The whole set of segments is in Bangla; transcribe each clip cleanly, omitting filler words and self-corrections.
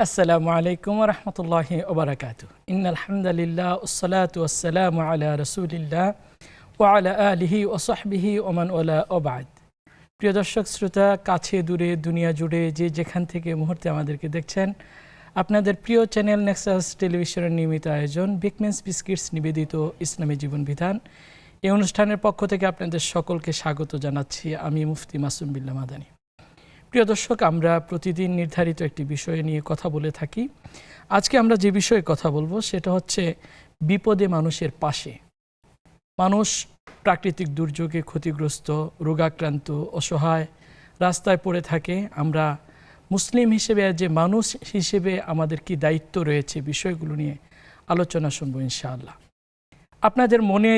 আসসালামু আলাইকুম ওয়া রাহমাতুল্লাহি ওয়া বারাকাতুহু। ইন্নাল হামদালিল্লাহ ওয়াসসালাতু ওয়াসসালামু আলা রাসূলিল্লাহ ওয়া আলা আলিহি ওয়া সাহবিহি ওয়া মান ওয়ালা ওয়া বা'দ। প্রিয় দর্শক শ্রোতা, কাছে দূরে দুনিয়া জুড়ে যে যেখান থেকে মুহূর্তে আমাদেরকে দেখছেন, আপনাদের প্রিয় চ্যানেল নেক্সাস টেলিভিশনের নিয়মিত আয়োজন বিগম্যানস বিস্কিটস নিবেদিত ইসলামী জীবন বিধান, এই অনুষ্ঠানের পক্ষ থেকে আপনাদের সকলকে স্বাগত জানাচ্ছি। আমি মুফতি মাসুম বিল্লাহ মাদানী। প্রিয় দর্শক, আমরা প্রতিদিন নির্ধারিত একটি বিষয় নিয়ে কথা বলে থাকি। আজকে আমরা যে বিষয়ে কথা বলবো সেটা হচ্ছে বিপদে মানুষের পাশে। মানুষ প্রাকৃতিক দুর্যোগে ক্ষতিগ্রস্ত, রোগাক্রান্ত, অসহায় রাস্তায় পড়ে থাকে। আমরা মুসলিম হিসেবে, যে মানুষ হিসেবে আমাদের কি দায়িত্ব রয়েছে, বিষয়গুলো নিয়ে আলোচনা শুনবো ইনশাআল্লাহ। আপনাদের মনে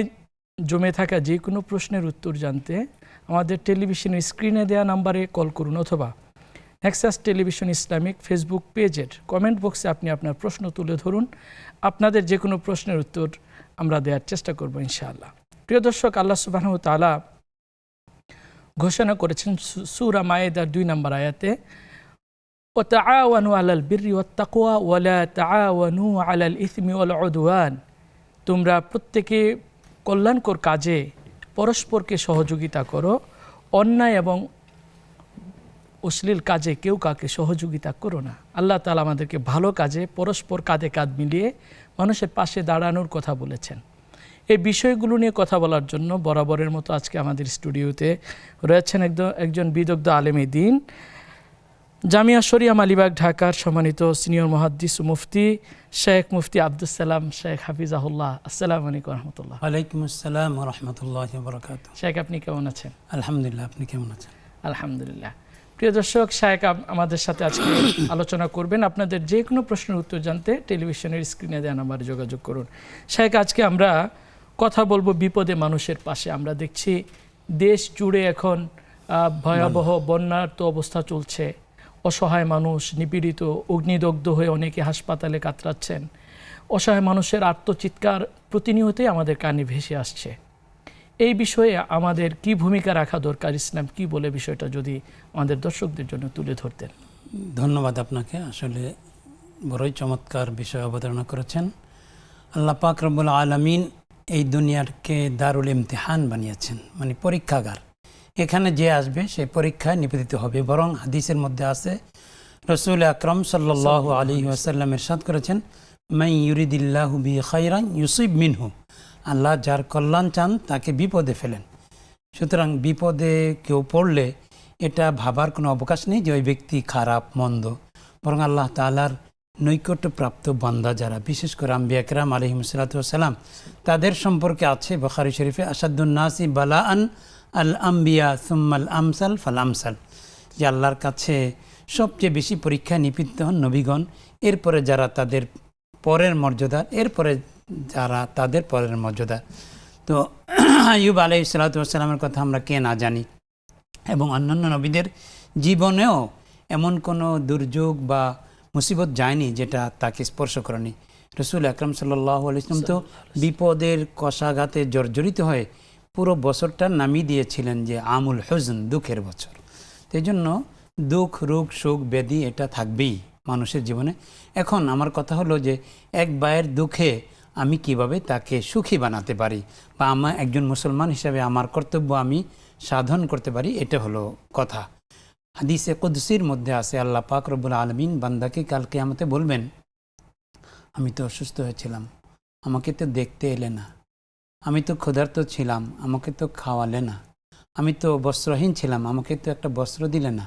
জমে থাকা যে কোনো প্রশ্নের উত্তর জানতে আমাদের টেলিভিশনের স্ক্রিনে দেওয়া নাম্বারে কল করুন, অথবা নেক্সাস টেলিভিশন ইসলামিক ফেসবুক পেজের কমেন্ট বক্সে আপনি আপনার প্রশ্ন তুলে ধরুন। আপনাদের যে কোনো প্রশ্নের উত্তর আমরা দেওয়ার চেষ্টা করব ইনশাআল্লাহ। প্রিয় দর্শক, আল্লাহ সুবহানাহু ওয়া তাআলা ঘোষণা করেছেন সূরা মায়েদার 2 নম্বর আয়াতে, ওয়া তাআওয়ানু আলাল বিররি ওয়াত তাকওয়া ওয়া লা তাআওয়ানু আলাল ইসমি ওয়াল উদওয়ান। তোমরা প্রত্যেকে কল্যাণকর কাজে পরস্পরকে সহযোগিতা করো, অন্যায় এবং অশ্লীল কাজে কেউ কাউকে সহযোগিতা করো না। আল্লাহ তাআলা আমাদেরকে ভালো কাজে পরস্পর কাঁধে কাঁধ মিলিয়ে মানুষের পাশে দাঁড়ানোর কথা বলেছেন। এই বিষয়গুলো নিয়ে কথা বলার জন্য বরাবরের মতো আজকে আমাদের স্টুডিওতে রয়েছেন একজন বিদগ্ধ আলেমে দ্বীন, জামিয়া শরিয়া মালিবাগ ঢাকার সম্মানিত সিনিয়র মুহাদ্দিস ও মুফতি শেখ মুফতি আব্দুস সালাম শেখ হাফিজাহুল্লাহ। আসসালামু আলাইকুম ওয়া রাহমাতুল্লাহ। ওয়ালাইকুম আসসালাম ওয়া রাহমাতুল্লাহি ওয়া বারাকাতুহু। শেখ, আপনি কেমন আছেন? আলহামদুলিল্লাহ, আপনি কেমন আছেন? আলহামদুলিল্লাহ। প্রিয় দর্শক, শেখ আমাদের সাথে আজকে আলোচনা করবেন। আপনাদের যে কোনো প্রশ্নের উত্তর জানতে টেলিভিশনের স্ক্রিনে দেওয়া নাম্বারে যোগাযোগ করুন। শেখ, আজকে আমরা কথা বলবো বিপদে মানুষের পাশে। আমরা দেখছি দেশ জুড়ে এখন ভয়াবহ বন্যার তো অবস্থা চলছে। অসহায় মানুষ নিপীড়িত, অগ্নিদগ্ধ হয়ে অনেকে হাসপাতালে কাতরাচ্ছেন। অসহায় মানুষের আর্তচিৎকার প্রতিনিয়তই আমাদের কানে ভেসে আসছে। এই বিষয়ে আমাদের কি ভূমিকা রাখা দরকার, ইসলাম কি বলে, বিষয়টা যদি আমাদের দর্শকদের জন্য তুলে ধরতেন। ধন্যবাদ আপনাকে। আসলে বড়ই চমৎকার বিষয় অবতারণা করেছেন। আল্লাহ পাক রব্বুল আলামিন এই দুনিয়াকে দারুল ইমতিহান বানিয়েছেন, মানে পরীক্ষাগার। এখানে যে আসবে সে পরীক্ষায় নিবেদিত হবে। বরং হাদিসের মধ্যে আছে, রাসূল আকরাম সাল্লাল্লাহু আলাইহি ওয়াসাল্লাম ইরশাদ করেছেন, মান ইউরিদিল্লাহু বিহি খায়রান ইউসিব মিনহু। আল্লাহ যার কল্যাণ চান তাকে বিপদে ফেলেন। সুতরাং বিপদে কেউ পড়লে এটা ভাবার কোনো অবকাশ নেই যে ওই ব্যক্তি খারাপ মন্দ। বরং আল্লাহ তাআলার নৈকট্যপ্রাপ্ত বান্দা যারা, বিশেষ করে আম্বিয়া কিরাম আলাইহিমুস সালাতু ওয়াস সালাম, তাদের সম্পর্কে আছে বুখারী শরীফে, আসাদুন নাসি বালাআন আল আম্বিয়া সুম্মাল আমসাল ফাল আমসাল, যে আল্লাহর কাছে সবচেয়ে বেশি পরীক্ষায় নিপীড়িত হন নবীগণ, এরপরে যারা তাদের পরের মর্যাদা, এরপরে যারা তাদের পরের মর্যাদা। তো আইয়ুব আলাইহিস সালাতু ওয়াস সালামের কথা আমরা কে না জানি, এবং অন্যান্য নবীদের জীবনেও এমন কোনো দুর্যোগ বা মুসিবত যায়নি যেটা তাকে স্পর্শ করেনি। রাসূল আকরাম সাল্লাল্লাহু আলাইহি ওয়াসাল্লাম তো বিপদের কষাঘাতে জর্জরিত হয়ে পুরো বছরটা নামিয়ে দিয়েছিলেন যে আমুল হুজন, দুঃখের বছর। এই জন্য দুঃখ, রোগ, শোক, ব্যাধি এটা থাকবেই মানুষের জীবনে। এখন আমার কথা হলো যে এক ভাইয়ের দুঃখে আমি কিভাবে তাকে সুখী বানাতে পারি, বা আমার একজন মুসলমান হিসাবে আমার কর্তব্য আমি সাধন করতে পারি, এটা হলো কথা। হাদিসে কুদসির মধ্যে আছে, আল্লাহ পাক রব্বুল আলামিন বান্দাকে কাল কিয়ামতে বলবেন, আমি তো অসুস্থ হয়েছিলাম, আমাকে তো দেখতে এলে না, আমি তো ক্ষুধার্ত ছিলাম, আমাকে তো খাওয়ালে না, আমি তো বস্ত্রহীন ছিলাম, আমাকে তো একটা বস্ত্র দিলে না।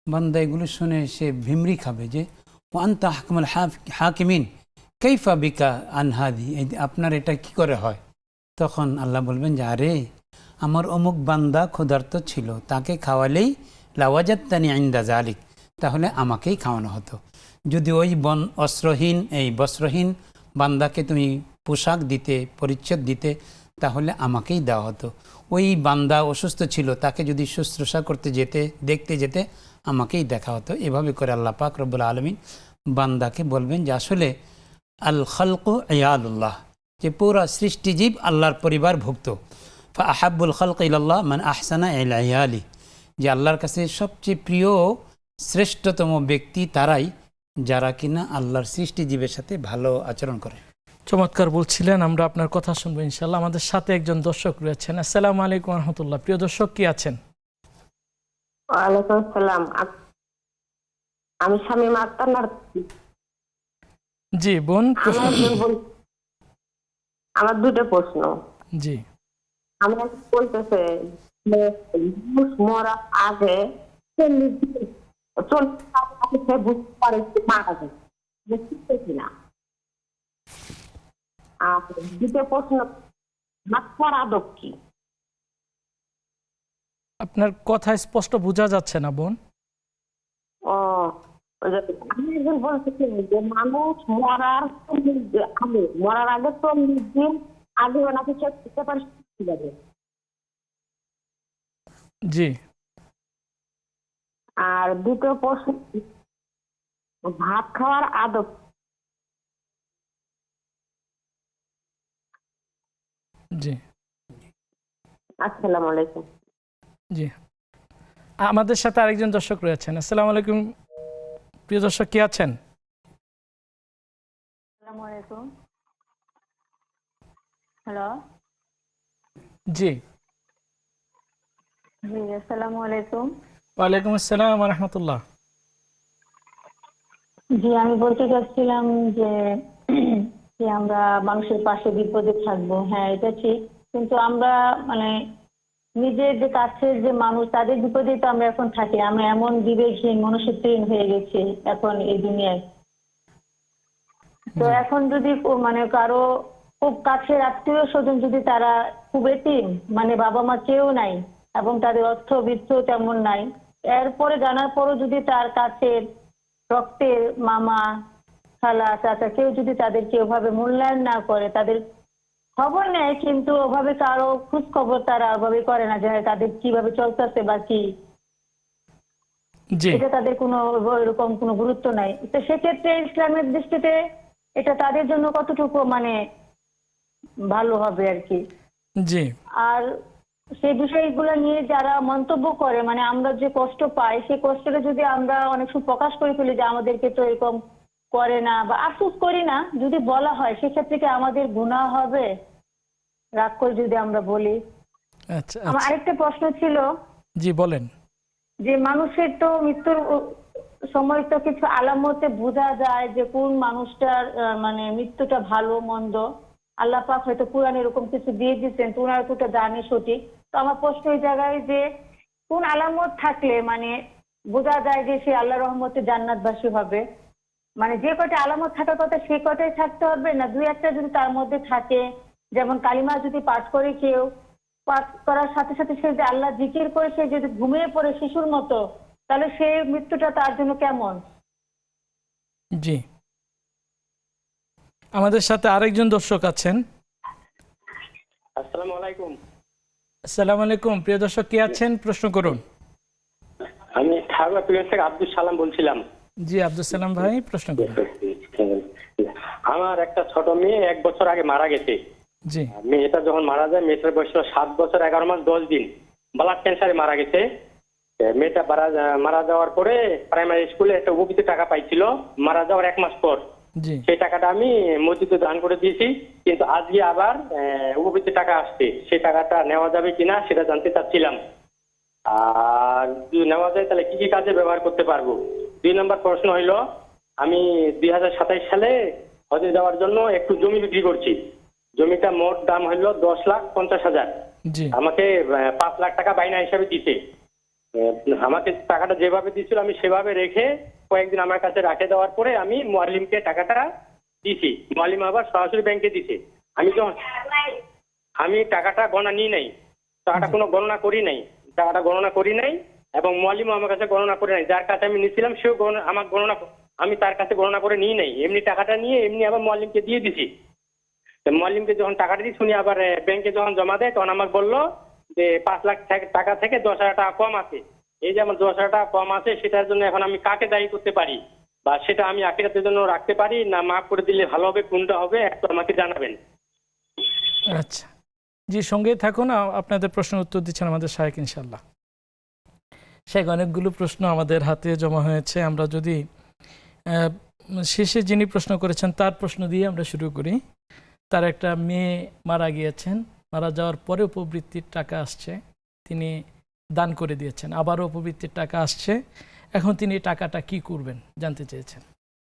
বান্দা এগুলো শুনে সে ভিমরি খাবে যে ওয়ান্তা হাকমুল হাকিমিন কাইফা বিকা আনহাদি, আপনার এটা কি করে হয়? তখন আল্লাহ বলবেন যে আরে আমার অমুক বান্দা ক্ষুধার্ত ছিল, তাকে খাওয়ালেই লাওয়াজাত্তানি ইনদা জালিক, তাহলে আমাকেই খাওয়ানো হতো। যদি ওই বস্ত্রহীন বান্দাকে তুমি পোশাক দিতে, পরিচ্ছদ দিতে, তাহলে আমাকেই দেওয়া হতো। ওই বান্দা অসুস্থ ছিল, তাকে যদি শুশ্রূষা করতে যেতে, দেখতে যেতে, আমাকেই দেখা হতো। এভাবে করে আল্লাহ পাক রব্বুল আলামিন বান্দাকে বলবেন যে আসলে আল খালকু ইয়ালুল্লাহ, যে পুরা সৃষ্টিজীব আল্লাহর পরিবারভুক্ত। ফাআহাব্বুল খালকি ইলাল্লাহ মান আহসানা ইলা ইয়ালি, যে আল্লাহর কাছে সবচেয়ে প্রিয় শ্রেষ্ঠতম ব্যক্তি তারাই যারা কিনা আল্লাহর সৃষ্টিজীবের সাথে ভালো আচরণ করে। চমৎকার বলছিলেন, আমরা আপনার কথা শুনবো ইনশাল্লাহ। আমাদের সাথে একজন দর্শক রয়েছেন। আসসালামু আলাইকুম রহমতুল্লাহ। প্রিয় দর্শক, কি আছেন? ওয়ালাইকুম আসসালাম। আমি শামীমা আক্তার নার্সি। জি বোন, প্রশ্ন করুন। আমার দুটো প্রশ্ন। জি আমার বলতেছে যে মানুষ মরার আগে 40 সে বুঝতে পারে যে মারা গেছে, বুঝতেছি না। আর দ্বিতীয় প্রশ্ন, ভাত খাওয়ার আদব কি? আপনার কথা স্পষ্ট বোঝা যাচ্ছে না বোন। ও, আমি একজন বলতেছি যে মানুষ মরার 40 দিন আগে, মরার আগে 40 দিন আগে ওনাকে চেক করতে পারে যাবে। জি আর দ্বিতীয় প্রশ্ন, ভাত খাওয়ার আদব। জি আসসালামু আলাইকুম। জি আমাদের সাথে আরেকজন দর্শক রয়েছেন। আসসালামু আলাইকুম। প্রিয় দর্শক, কি আছেন? আসসালামু আলাইকুম। হ্যালো। জি জি, আসসালামু আলাইকুম। ওয়ালাইকুম আসসালাম রহমতুল্লাহ। জি, আমি বলতে চাচ্ছিলাম যে যে আমরা মানুষের পাশে বিপদে থাকবো, হ্যাঁ এটা ঠিক, কিন্তু আমরা মানে নিজের যে কাছের যে মানুষ তাদের বিপদে তো আমরা এখন থাকি। আমরা এমন বিবেকহীন মনুষ্যত্বহীন হয়ে গেছি এখন এই দুনিয়ায়। তো এখন যদি মানে কারো খুব কাছের আত্মীয় স্বজন যদি তারা খুব এতিম, মানে বাবা মা কেউ নাই এবং তাদের অর্থ বিত্ত তেমন নাই, এরপরে জানার পরও যদি তার কাছের রক্তের মামা খালা চাচা কেউ যদি তাদেরকে ওভাবে মূল্যায়ন না করে, তাদের খবর নেয় কিন্তু ওভাবে কারো খোঁজ খবর তারা ওভাবে করে না যে তাদের কিভাবে চলতেছে বা কি, জি এটা তাদের কোনো এরকম কোনো গুরুত্ব নাই। তো সেক্ষেত্রে ইসলামের দৃষ্টিতে এটা তাদের জন্য কতটুকু মানে ভালো হবে আর কি। জি আর সেই বিষয়গুলো নিয়ে যারা মন্তব্য করে, মানে আমরা যে কষ্ট পাই সেই কষ্টটা যদি আমরা অনেক সময় প্রকাশ করে ফেলি যে আমাদেরকে তো এরকম করে না বা আফসোস করি না, যদি বলা হয় সেক্ষেত্রে কি আমাদের গুনাহ হবে রাগ করে যদি আমরা বলি? আচ্ছা আমার আচ্ছা, আরেকটা প্রশ্ন ছিল জি বলেন। যে মানুষের তো মৃত্যুর সময় তো কিছু আলামতে বোঝা যায় যে কোন মানুষটার মানে মৃত্যুটা ভালো মন্দ। আল্লাহ পাক হয়তো কোরআনে এরকম কিছু দিয়ে দিচ্ছেন, তো ওনারা তো জানে সঠিক। তো আমার প্রশ্ন এই জায়গায় যে কোন আলামত থাকলে মানে বোঝা যায় যে সে আল্লাহ রহমতে জান্নাতবাসী হবে? মানে যে কটা আলামত থাকার কথা সেই কটাই থাকতে হবে, না দুই একটা যদি তার মধ্যে থাকে, যেমন কালিমা যদি পাঠ করে কেউ, পাঠ করার সাথে সাথে সে যে আল্লাহ জিকির করে সে যদি ঘুমিয়ে পড়ে শিশুর মতো, তাহলে সেই মৃত্যুটা তার জন্য কেমন? জি আমাদের সাথে আরেকজন দর্শক আছেন। আসসালামু আলাইকুম। আসসালামু আলাইকুম। প্রিয় দর্শক, কি আছেন? প্রশ্ন করুন। আমি ঠাকুর পিএস থেকে আব্দুল সালাম বলছিলাম। জি আব্দুল সালাম ভাই, প্রশ্ন করুন। আমার একটা ছোট মেয়ে 1 বছর আগে মারা গেছে। জি মেয়েটা যখন মারা যায়, মেয়েটার বয়স ছিল 7 বছর 11 মাস 10 দিন। ব্লাড ক্যান্সারে মারা গেছে। মেয়েটা মারা যাওয়ার পরে প্রাইমারি স্কুলে একটা উপবৃত্তি টাকা পাইছিল মারা যাওয়ার 1 মাস পর। জি সেই টাকাটা আমি মসজিদে দান করে দিয়েছি, কিন্তু আজকে আবার উপবৃত্তি টাকা আসছে। সেই টাকাটা নেওয়া যাবে কিনা সেটা জানতে চাচ্ছিলাম। আর যদি নেওয়া যায় তাহলে কি কি কাজে ব্যবহার করতে পারবো? 2 নম্বর প্রশ্ন হইলো, আমি 2027 সালে হজে যাওয়ার জন্য একটু জমি বিক্রি করছি। জমিটা মোট দাম হইলো 10,50,000। জি আমাকে 5 লাখ টাকা বাইনা হিসাবে দিতে। আমাকে টাকাটা যেভাবে দিয়েছিল আমি সেভাবে রেখে কয়েকদিন আমার কাছে রাখে দেওয়ার পরে আমি মুআল্লিমকে টাকাটা দিছি। মুআল্লিম আবার সরাসরি ব্যাংকে দিছে। আমি টাকাটা গণনা নিই নাই, টাকাটা কোনো গণনা করি নাই, টাকাটা গণনা করি নাই এবং মুআল্লিমও আমার কাছে গণনা করে নাই। যার কাছে আমি নিছিলাম সেও আমার গণনা, আমি তার কাছে গণনা করে নিই নাই। এমনি টাকাটা নিয়ে এমনি আবার মুআল্লিমকে দিয়ে দিছি। মুআল্লিমকে যখন টাকাটা দিই শুনি আবার ব্যাংকে যখন জমা দেয় তখন আমাকে বললো যে 5 লাখ টাকা থেকে 10,000 টাকা কম আছে। এই যে আমার 10,000 টাকা কম আছে, সেটার জন্য এখন আমি কাকে দায়ী করতে পারি, বা সেটা আমি আখিরাতের জন্য রাখতে পারি না মাফ করে দিলে ভালো হবে, কোনটা হবে একটু আমাকে জানাবেন। আচ্ছা, জি, সঙ্গেই থাকুন, আপনাদের প্রশ্নের উত্তর দিচ্ছেন আমাদের শায়েখ ইনশাল্লাহ। শায়েখ, অনেকগুলো প্রশ্ন আমাদের হাতে জমা হয়েছে। আমরা যদি শেষে যিনি প্রশ্ন করেছেন তার প্রশ্ন দিয়ে আমরা শুরু করি। তার একটা মেয়ে মারা গিয়েছেন, মারা যাওয়ার পরে উপবৃত্তির টাকা আসছে, তিনি দান করে দিয়েছেন, আবারও উপবৃত্তির টাকা আসছে, এখন তিনি টাকাটা কি করবেন জানতে চেয়েছেন।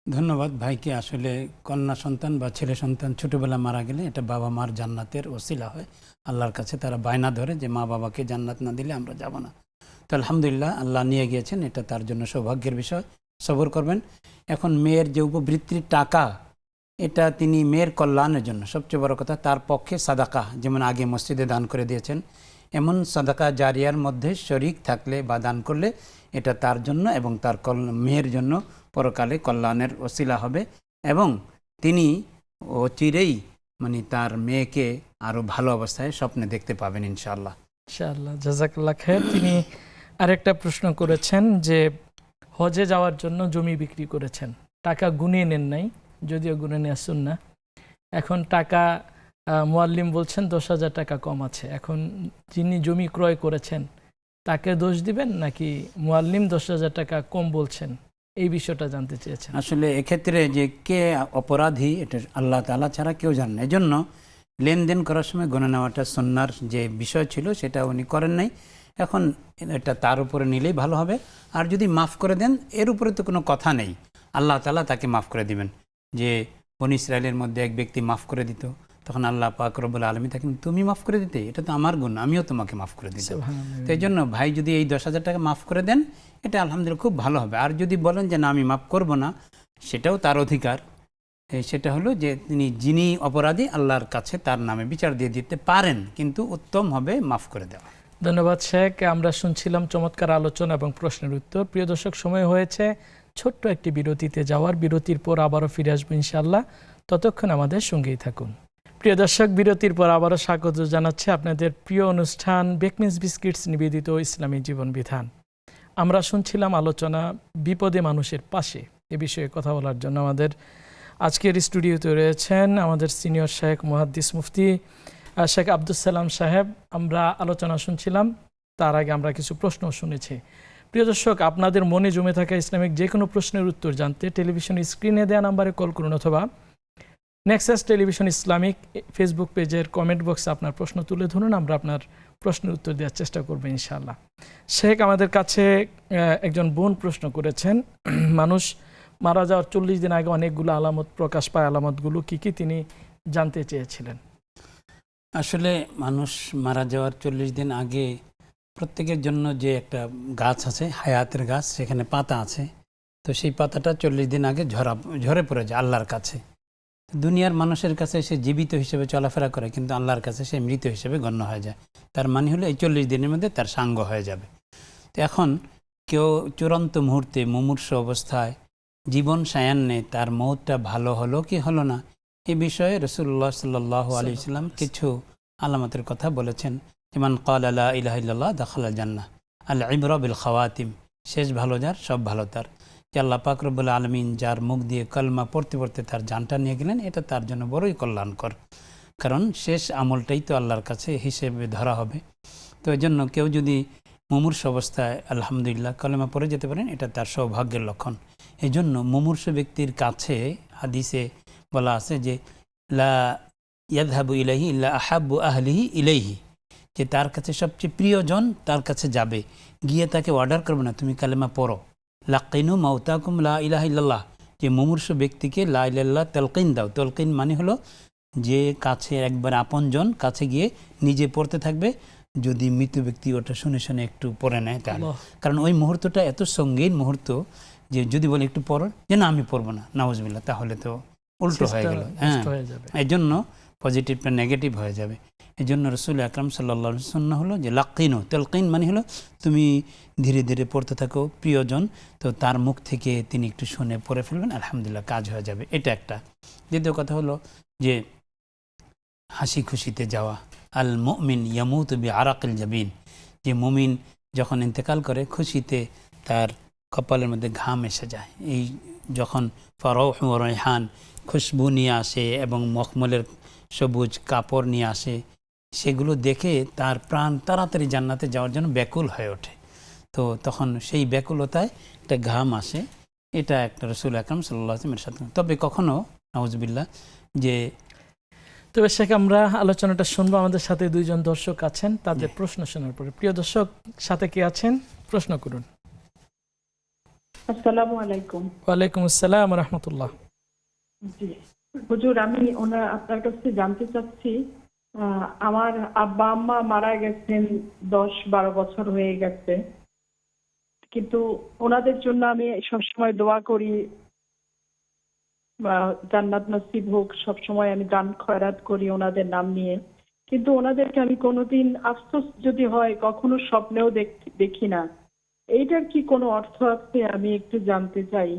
ধন্যবাদ ভাইকে। আসলে কন্যা সন্তান বা ছেলে সন্তান ছোটোবেলা মারা গেলে এটা বাবা মার জান্নাতের ওসিলা হয়। আল্লাহর কাছে তারা বায়না ধরে যে মা বাবাকে জান্নাত না দিলে আমরা যাব না। তো আলহামদুলিল্লাহ আল্লাহ নিয়ে গিয়েছেন, এটা তার জন্য সৌভাগ্যের বিষয়, সবর করবেন। এখন মেয়ের যে উপবৃত্তির টাকা, এটা তিনি মেয়ের কল্যাণের জন্য, সবচেয়ে বড় কথা তার পক্ষে সাদাকা, যেমন আগে মসজিদে দান করে দিয়েছেন, এমন সাদাকা জারিয়ার মধ্যে শরিক থাকলে বা দান করলে এটা তার জন্য এবং তার মেয়ের জন্য পরকালে কল্যাণের ওসিলা হবে, এবং তিনি চিরেই মানে তার মেয়েকে আরও ভালো অবস্থায় স্বপ্নে দেখতে পাবেন ইনশাআল্লাহ। ইনশাআল্লাহ, জাযাকাল্লাহ খায়ের। তিনি আরেকটা প্রশ্ন করেছেন যে হজে যাওয়ার জন্য জমি বিক্রি করেছেন, টাকা গুনিয়ে নেন নাই, যদিও গুনে নেওয়া সুন্নাহ। এখন টাকা মুআল্লিম বলছেন 10,000 টাকা কম আছে, এখন যিনি জমি ক্রয় করেছেন তাকে দোষ দিবেন নাকি মুআল্লিম 10,000 টাকা কম বলছেন, এই বিষয়টা জানতে চেয়েছেন। আসলে এক্ষেত্রে যে কে অপরাধী এটা আল্লাহ তাআলা ছাড়া কেউ জানেন। এজন্য লেনদেন করার সময় গণনা নেওয়াটা সুন্নাহর যে বিষয় ছিল সেটা উনি করেন নাই। এখন এটা তার উপরে নিলেই ভালো হবে। আর যদি মাফ করে দেন, এর উপরে তো কোনো কথা নেই, আল্লাহ তাআলা তাকে মাফ করে দিবেন। যে বনী ইসরায়েলের মধ্যে এক ব্যক্তি মাফ করে দিত, তখন আল্লাহ পাক রব্বুল আলামিন তাকে, তুমি মাফ করে দিতে, এটা তো আমার গুণ, আমিও তোমাকে মাফ করে দিতাম। তো এই জন্য ভাই যদি এই 10,000 টাকা মাফ করে দেন, এটা আলহামদুলিল্লাহ খুব ভালো হবে। আর যদি বলেন যে না আমি মাফ করব না, সেটাও তার অধিকার। সেটা হলো যে যিনি অপরাধী আল্লাহর কাছে তার নামে বিচার দিয়ে দিতে পারেন, কিন্তু উত্তম হবে মাফ করে দেওয়া। ধন্যবাদ শেখ। আমরা শুনছিলাম চমৎকার আলোচনা এবং প্রশ্নের উত্তর। প্রিয় দর্শক, সময় হয়েছে ছোট্ট একটি বিরতিতে যাওয়ার। বিরতির পর আবারও ফিরে আসবো ইনশাআল্লাহ, ততক্ষণ আমাদের সঙ্গেই থাকুন। প্রিয় দর্শক, বিরতির পর আবারও স্বাগত জানাচ্ছি আপনাদের প্রিয় অনুষ্ঠান বেকমিন্স বিস্কিটস নিবেদিত ইসলামী জীবন বিধান। আমরা শুনছিলাম আলোচনা বিপদে মানুষের পাশে, এ বিষয়ে কথা বলার জন্য আমাদের আজকের স্টুডিওতে রয়েছেন আমাদের সিনিয়র শেখ মুহাদ্দিস মুফতি শেখ আব্দুস সালাম সাহেব। আমরা আলোচনা শুনছিলাম, তার আগে আমরা কিছু প্রশ্ন শুনেছি। প্রিয় দর্শক, আপনাদের মনে জমে থাকা ইসলামিক যে কোনো প্রশ্নের উত্তর জানতে টেলিভিশন স্ক্রিনে দেওয়া নাম্বারে কল করুন, অথবা নেক্সাস টেলিভিশন ইসলামিক ফেসবুক পেজের কমেন্ট বক্সে আপনার প্রশ্ন তুলে ধরুন, আমরা আপনার প্রশ্নের উত্তর দেওয়ার চেষ্টা করবো ইনশাআল্লাহ। শেখ, আমাদের কাছে একজন বোন প্রশ্ন করেছেন, মানুষ মারা যাওয়ার 40 দিন আগে অনেকগুলো আলামত প্রকাশ পায়, আলামতগুলো কি কি তিনি জানতে চেয়েছিলেন। আসলে মানুষ মারা যাওয়ার 40 দিন আগে প্রত্যেকের জন্য যে একটা গাছ আছে, হায়াতের গাছ, সেখানে পাতা আছে, তো সেই পাতাটা 40 দিন আগে ঝরে পড়ে যায় আল্লাহর কাছে। দুনিয়ার মানুষের কাছে সে জীবিত হিসেবে চলাফেরা করে, কিন্তু আল্লাহর কাছে সে মৃত হিসেবে গণ্য হয়ে যায়। তার মানে হলো এই 40 দিনের মধ্যে তার সাঙ্গ হয়ে যাবে। তো এখন কেউ চূড়ান্ত মুহূর্তে মুমূর্ষু অবস্থায় জীবন সায়ান্নে তার মৌতটা ভালো হলো কি হলো না, এই বিষয়ে রাসূলুল্লাহ সাল্লাল্লাহু আলাইহি ওয়াসাল্লাম কিছু আলামতের কথা বলেছেন। যেমন ক্বালা লা ইলাহা ইল্লাল্লাহ দাখালাল জান্নাহ, আল ইবরা বিল খাওয়াতিম, শেষ ভালো যার সব ভালো তার। যে আল্লাহ পাক রব্বুল আলামিন যার মুখ দিয়ে কলমা পড়তে পড়তে তার জানটা নিয়ে গেলেন, এটা তার জন্য বড়ই কল্যাণকর, কারণ শেষ আমলটাই তো আল্লাহর কাছে হিসেবে ধরা হবে। তো এই জন্য কেউ যদি মুমূর্ষ অবস্থায় আলহামদুলিল্লাহ কলমা পড়ে যেতে পারেন, এটা তার সৌভাগ্যের লক্ষণ। এই জন্য মুমূর্ষ ব্যক্তির কাছে হাদিসে বলা আছে যে লা ইয়াযহাবু ইলাইহি ইল্লা আহাব্বু আহলিহি ইলাইহি, যে তার কাছে সবচেয়ে প্রিয়জন তার কাছে যাবে, গিয়ে তাকে অর্ডার করবে না তুমি কালেমা পড়ো, লাকিনু মাউতাকুম লা ইলাহা ইল্লাল্লাহ, যে মুমূর্ষ ব্যক্তিকে লা ইলাহা ইল্লাল্লাহ তালকিন দাও। তালকিন মানে হলো যে কাছে একবার আপনজন কাছে গিয়ে নিজে পড়তে থাকবে, যদি মৃত ব্যক্তি ওটা শুনে শুনে একটু পড়ে নেয় তাহলে, কারণ ওই মুহূর্তটা এত সঙ্গীন মুহূর্ত যে যদি বলে একটু পড়ো, যে না আমি পড়বো না, নাউজুবিল্লাহ, তাহলে তো উল্টো হয়ে গেল। হ্যাঁ, এই জন্য পজিটিভটা নেগেটিভ হয়ে যাবে। এই জন্য রসুল আকরাম সাল্লাল্লাহু আলাইহি ওয়াসাল্লাম হলো যে লাকিনু, তালকিন মানে হলো তুমি ধীরে ধীরে পড়তে থাকো, প্রিয়জন তো তার মুখ থেকে তিনি একটু শুনে পড়ে ফেলবেন, আলহামদুলিল্লাহ কাজ হয়ে যাবে। এটা একটা। দ্বিতীয় কথা হলো যে হাসি খুশিতে যাওয়া, আল মুমিন ইয়ামুতু বিআরাকিল জাবিন, যে মুমিন যখন ইন্তেকাল করে খুশিতে তার কপালের মধ্যে ঘাম এসে যায়। এই যখন ফারাউহ ওয়া রায়হান খুশবু নিয়ে আসে এবং মখমলের সবুজ কাপড় নিয়ে আসে, সেগুলো দেখে তার প্রাণ তাড়াতাড়ি জান্নাতে যাওয়ার জন্য ব্যাকুল হয়ে ওঠে। তো তখন সেই ব্যাকুলতায় একটা ঘাম আসে, এটা একটা রসুল আকরাম সাল্লাল্লাহু আলাইহি ওয়াসাল্লামের সাথে। তবে কখনো নাউজুবিল্লাহ যে তবে শেখ আমরা আলোচনাটা শুনবো, আমাদের সাথে দুইজন দর্শক আছেন, তাদের প্রশ্ন শোনার পরে। প্রিয় দর্শক, সাথে কে আছেন? প্রশ্ন করুন। আসসালামু আলাইকুম। ওয়ালাইকুম আসসালাম রহমতুল্লাহ। জি হুজুর, আমি আপনার কাছে জানতে চাচ্ছি, আমার আব্বা আম্মা মারা গেছেন 10-12 বছর হয়ে গেছে, কিন্তু ওনাদের জন্য আমি সবসময় দোয়া করি জান্নাত নসিব হোক, সবসময় আমি দান খয়রাত করি ওনাদের নাম নিয়ে। কিন্তু ওনাদেরকে আমি কোনোদিন আফসোস যদি হয় কখনো স্বপ্নেও দেখি না। এইটার কি কোনো অর্থ আছে? আমি একটু জানতে চাই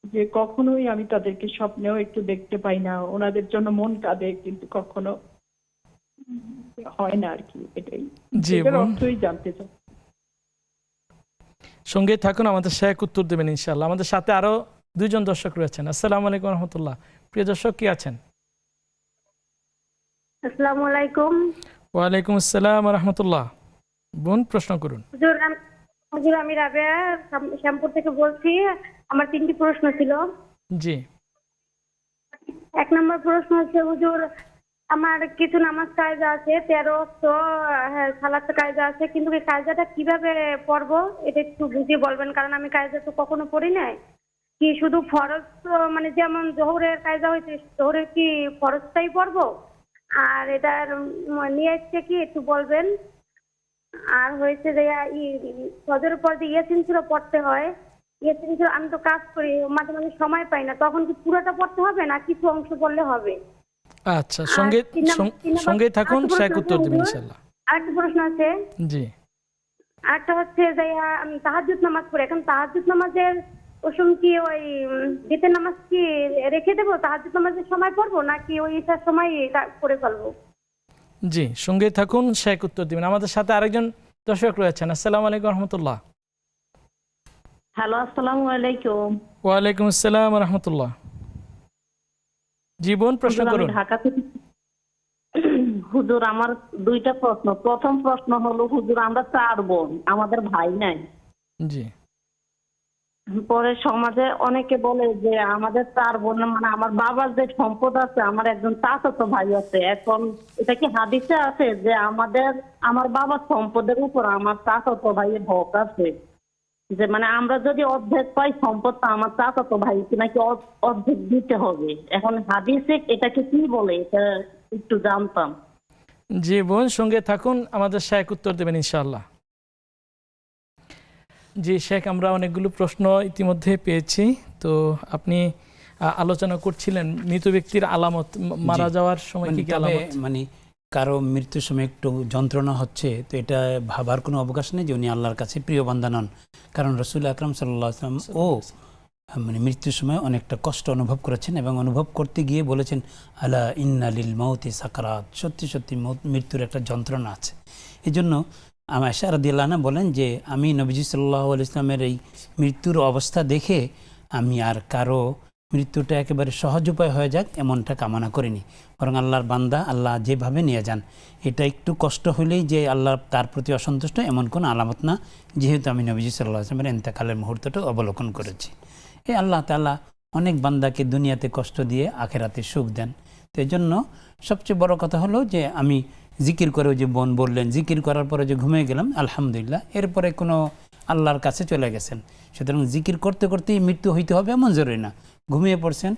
যে কখনোই আমি তাদেরকে স্বপ্নেও একটু দেখতে পাই না, ওনাদের জন্য মন কাঁদে কিন্তু কখনো হয় না আর কি। এটাই জি এটার বোন, অর্থই জানতে চাই। সঙ্গে থাকুন, আমাদের শেখ উত্তর দেবেন ইনশাআল্লাহ। আমাদের সাথে আরো দুইজন দর্শক রয়েছেন। আসসালামু আলাইকুম রহমতুল্লাহ। প্রিয় দর্শক, কি আছেন? আসসালামু আলাইকুম। ওয়ালাইকুম আসসালাম রহমতুল্লাহ। বোন, প্রশ্ন করুন। হুজুর, আমি রাবেয়া শ্যামপুর থেকে বলছি। আমার 3টি প্রশ্ন ছিল। জি। 1 নম্বর প্রশ্ন হচ্ছে, হুজুর আমার কিছু নামাজ কায়দা আছে, 13 সালাত কায়দা আছে, কিন্তু এই কায়দাটা কিভাবে পড়বো এটা একটু বুঝিয়ে বলবেন, কারণ আমি কায়দা তো কখনো পড়ি নাই। কি শুধু ফরজ, মানে যেমন জোহরের কায়দা হয়েছে, জোহরের কি ফরজটাই পড়বো? আর এটার নিয়েছে কি একটু বলবেন। আর হয়েছে যে ফজরের পর যে ইয়াসিন সূরা পড়তে হয়, ইয়াসিন সূরা আমি তো কাজ করি, মাঝে মাঝে সময় পাই না, তখন কি পুরোটা পড়তে হবে না কিছু অংশ পড়লে হবে? আচ্ছা, সঙ্গে থাকুন, শেখ উত্তর দেবেন ইনশাআল্লাহ। আরেকটা প্রশ্ন আছে। জি। আরেকটা হচ্ছে যে আমি তাহাজ্জুদ নামাজ পড়ি, এখন তাহাজ্জুদ নামাজের ওসম কি ওই জিতের নামাজ কি রেখে দেবো, তাহাজ্জুদ নামাজের সময় পড়বো নাকি ওই ইশার সময় করে ফেলবো? জি, সঙ্গে থাকুন, শেখ উত্তর দিবেন। আমাদের সাথে আরেকজন দর্শক রয়েছেন। আসসালামু আলাইকুম রহমতুল্লাহ। হ্যালো, আসসালামু আলাইকুম। ওয়ালাইকুম আসসালাম রহমতুল্লাহ। জি বোন, প্রশ্ন করুন। ঢাকা থেকে। হুজুর, আমার 2টা প্রশ্ন। প্রথম প্রশ্ন হলো, হুজুর আমরা 4 বোন, আমাদের ভাই নাই। জি। পরে সমাজে অনেকে বলে যে আমাদের 4 বোন, মানে আমার বাবার যে সম্পদ আছে, আমার একজন চাচাতো ভাই আছে। এখন এটা কি হাদিসে আছে যে আমার বাবার সম্পদের উপর আমার চাচাতো ভাইয়ের হক আছে, যে মানে আমরা যদি অর্ধেক পাই সম্পদটা আমার চাচাতো ভাইকে নাকি অর্ধেক দিতে হবে? এখন হাদিসে এটাকে কি বলে, এটা একটু জানতাম। জি বোন, সঙ্গে থাকুন, আমাদের শেখ উত্তর দেবেন ইনশাআল্লাহ। জি শেখ, আমরা অনেকগুলো প্রশ্ন ইতিমধ্যে পেয়েছি। তো আপনি আলোচনা করছিলেন মৃত ব্যক্তির আলামত, মারা যাওয়ার সময় কি কি আলামত? মানে কারো মৃত্যুর সময় একটু যন্ত্রণা হচ্ছে, তো এটা ভাবার কোনো অবকাশ নেই যে উনি আল্লাহর কাছে প্রিয় বান্দা নন। কারণ রসুল আকরাম সাল্লাল্লাহু আলাইহি ওয়াসাল্লাম মানে মৃত্যুর সময় অনেকটা কষ্ট অনুভব করেছেন এবং অনুভব করতে গিয়ে বলেছেন, আলা ইন্না লিল মাউতি সাকারাত, সত্যি সত্যি মৃত্যুর একটা যন্ত্রণা আছে। এই জন্য আয়েশা রাদিয়াল্লাহু আনহা বলেন যে আমি নবীজি সাল্লাল্লাহু আলাইহি ওয়াসাল্লামের এই মৃত্যুর অবস্থা দেখে আমি আর কারো মৃত্যুটা একেবারে সহজ উপায় হয়ে যাক এমনটা কামনা করিনি, বরং আল্লাহর বান্দা আল্লাহ যেভাবে নিয়ে যান, এটা একটু কষ্ট হলেই যে আল্লাহ তার প্রতি অসন্তুষ্ট এমন কোনো আলামত না, যেহেতু আমি নবীজি সাল্লাল্লাহু আলাইহি ওয়াসাল্লামের ইন্তেকালের মুহূর্তটা অবলোকন করেছি। এই আল্লাহ তাআলা অনেক বান্দাকে দুনিয়াতে কষ্ট দিয়ে আখেরাতে সুখ দেন। তো এই জন্য সবচেয়ে বড় কথা হলো যে আমি জিকির করে, যে বোন বললেন জিকির করার পরে যে ঘুমিয়ে গেলাম, আলহামদুলিল্লাহ, এরপরে কোনো আল্লাহর কাছে চলে গেছেন। সুতরাং জিকির করতে করতেই মৃত্যু হইতে হবে এমন জরুরি না। ঘুমিয়ে পড়ছেন,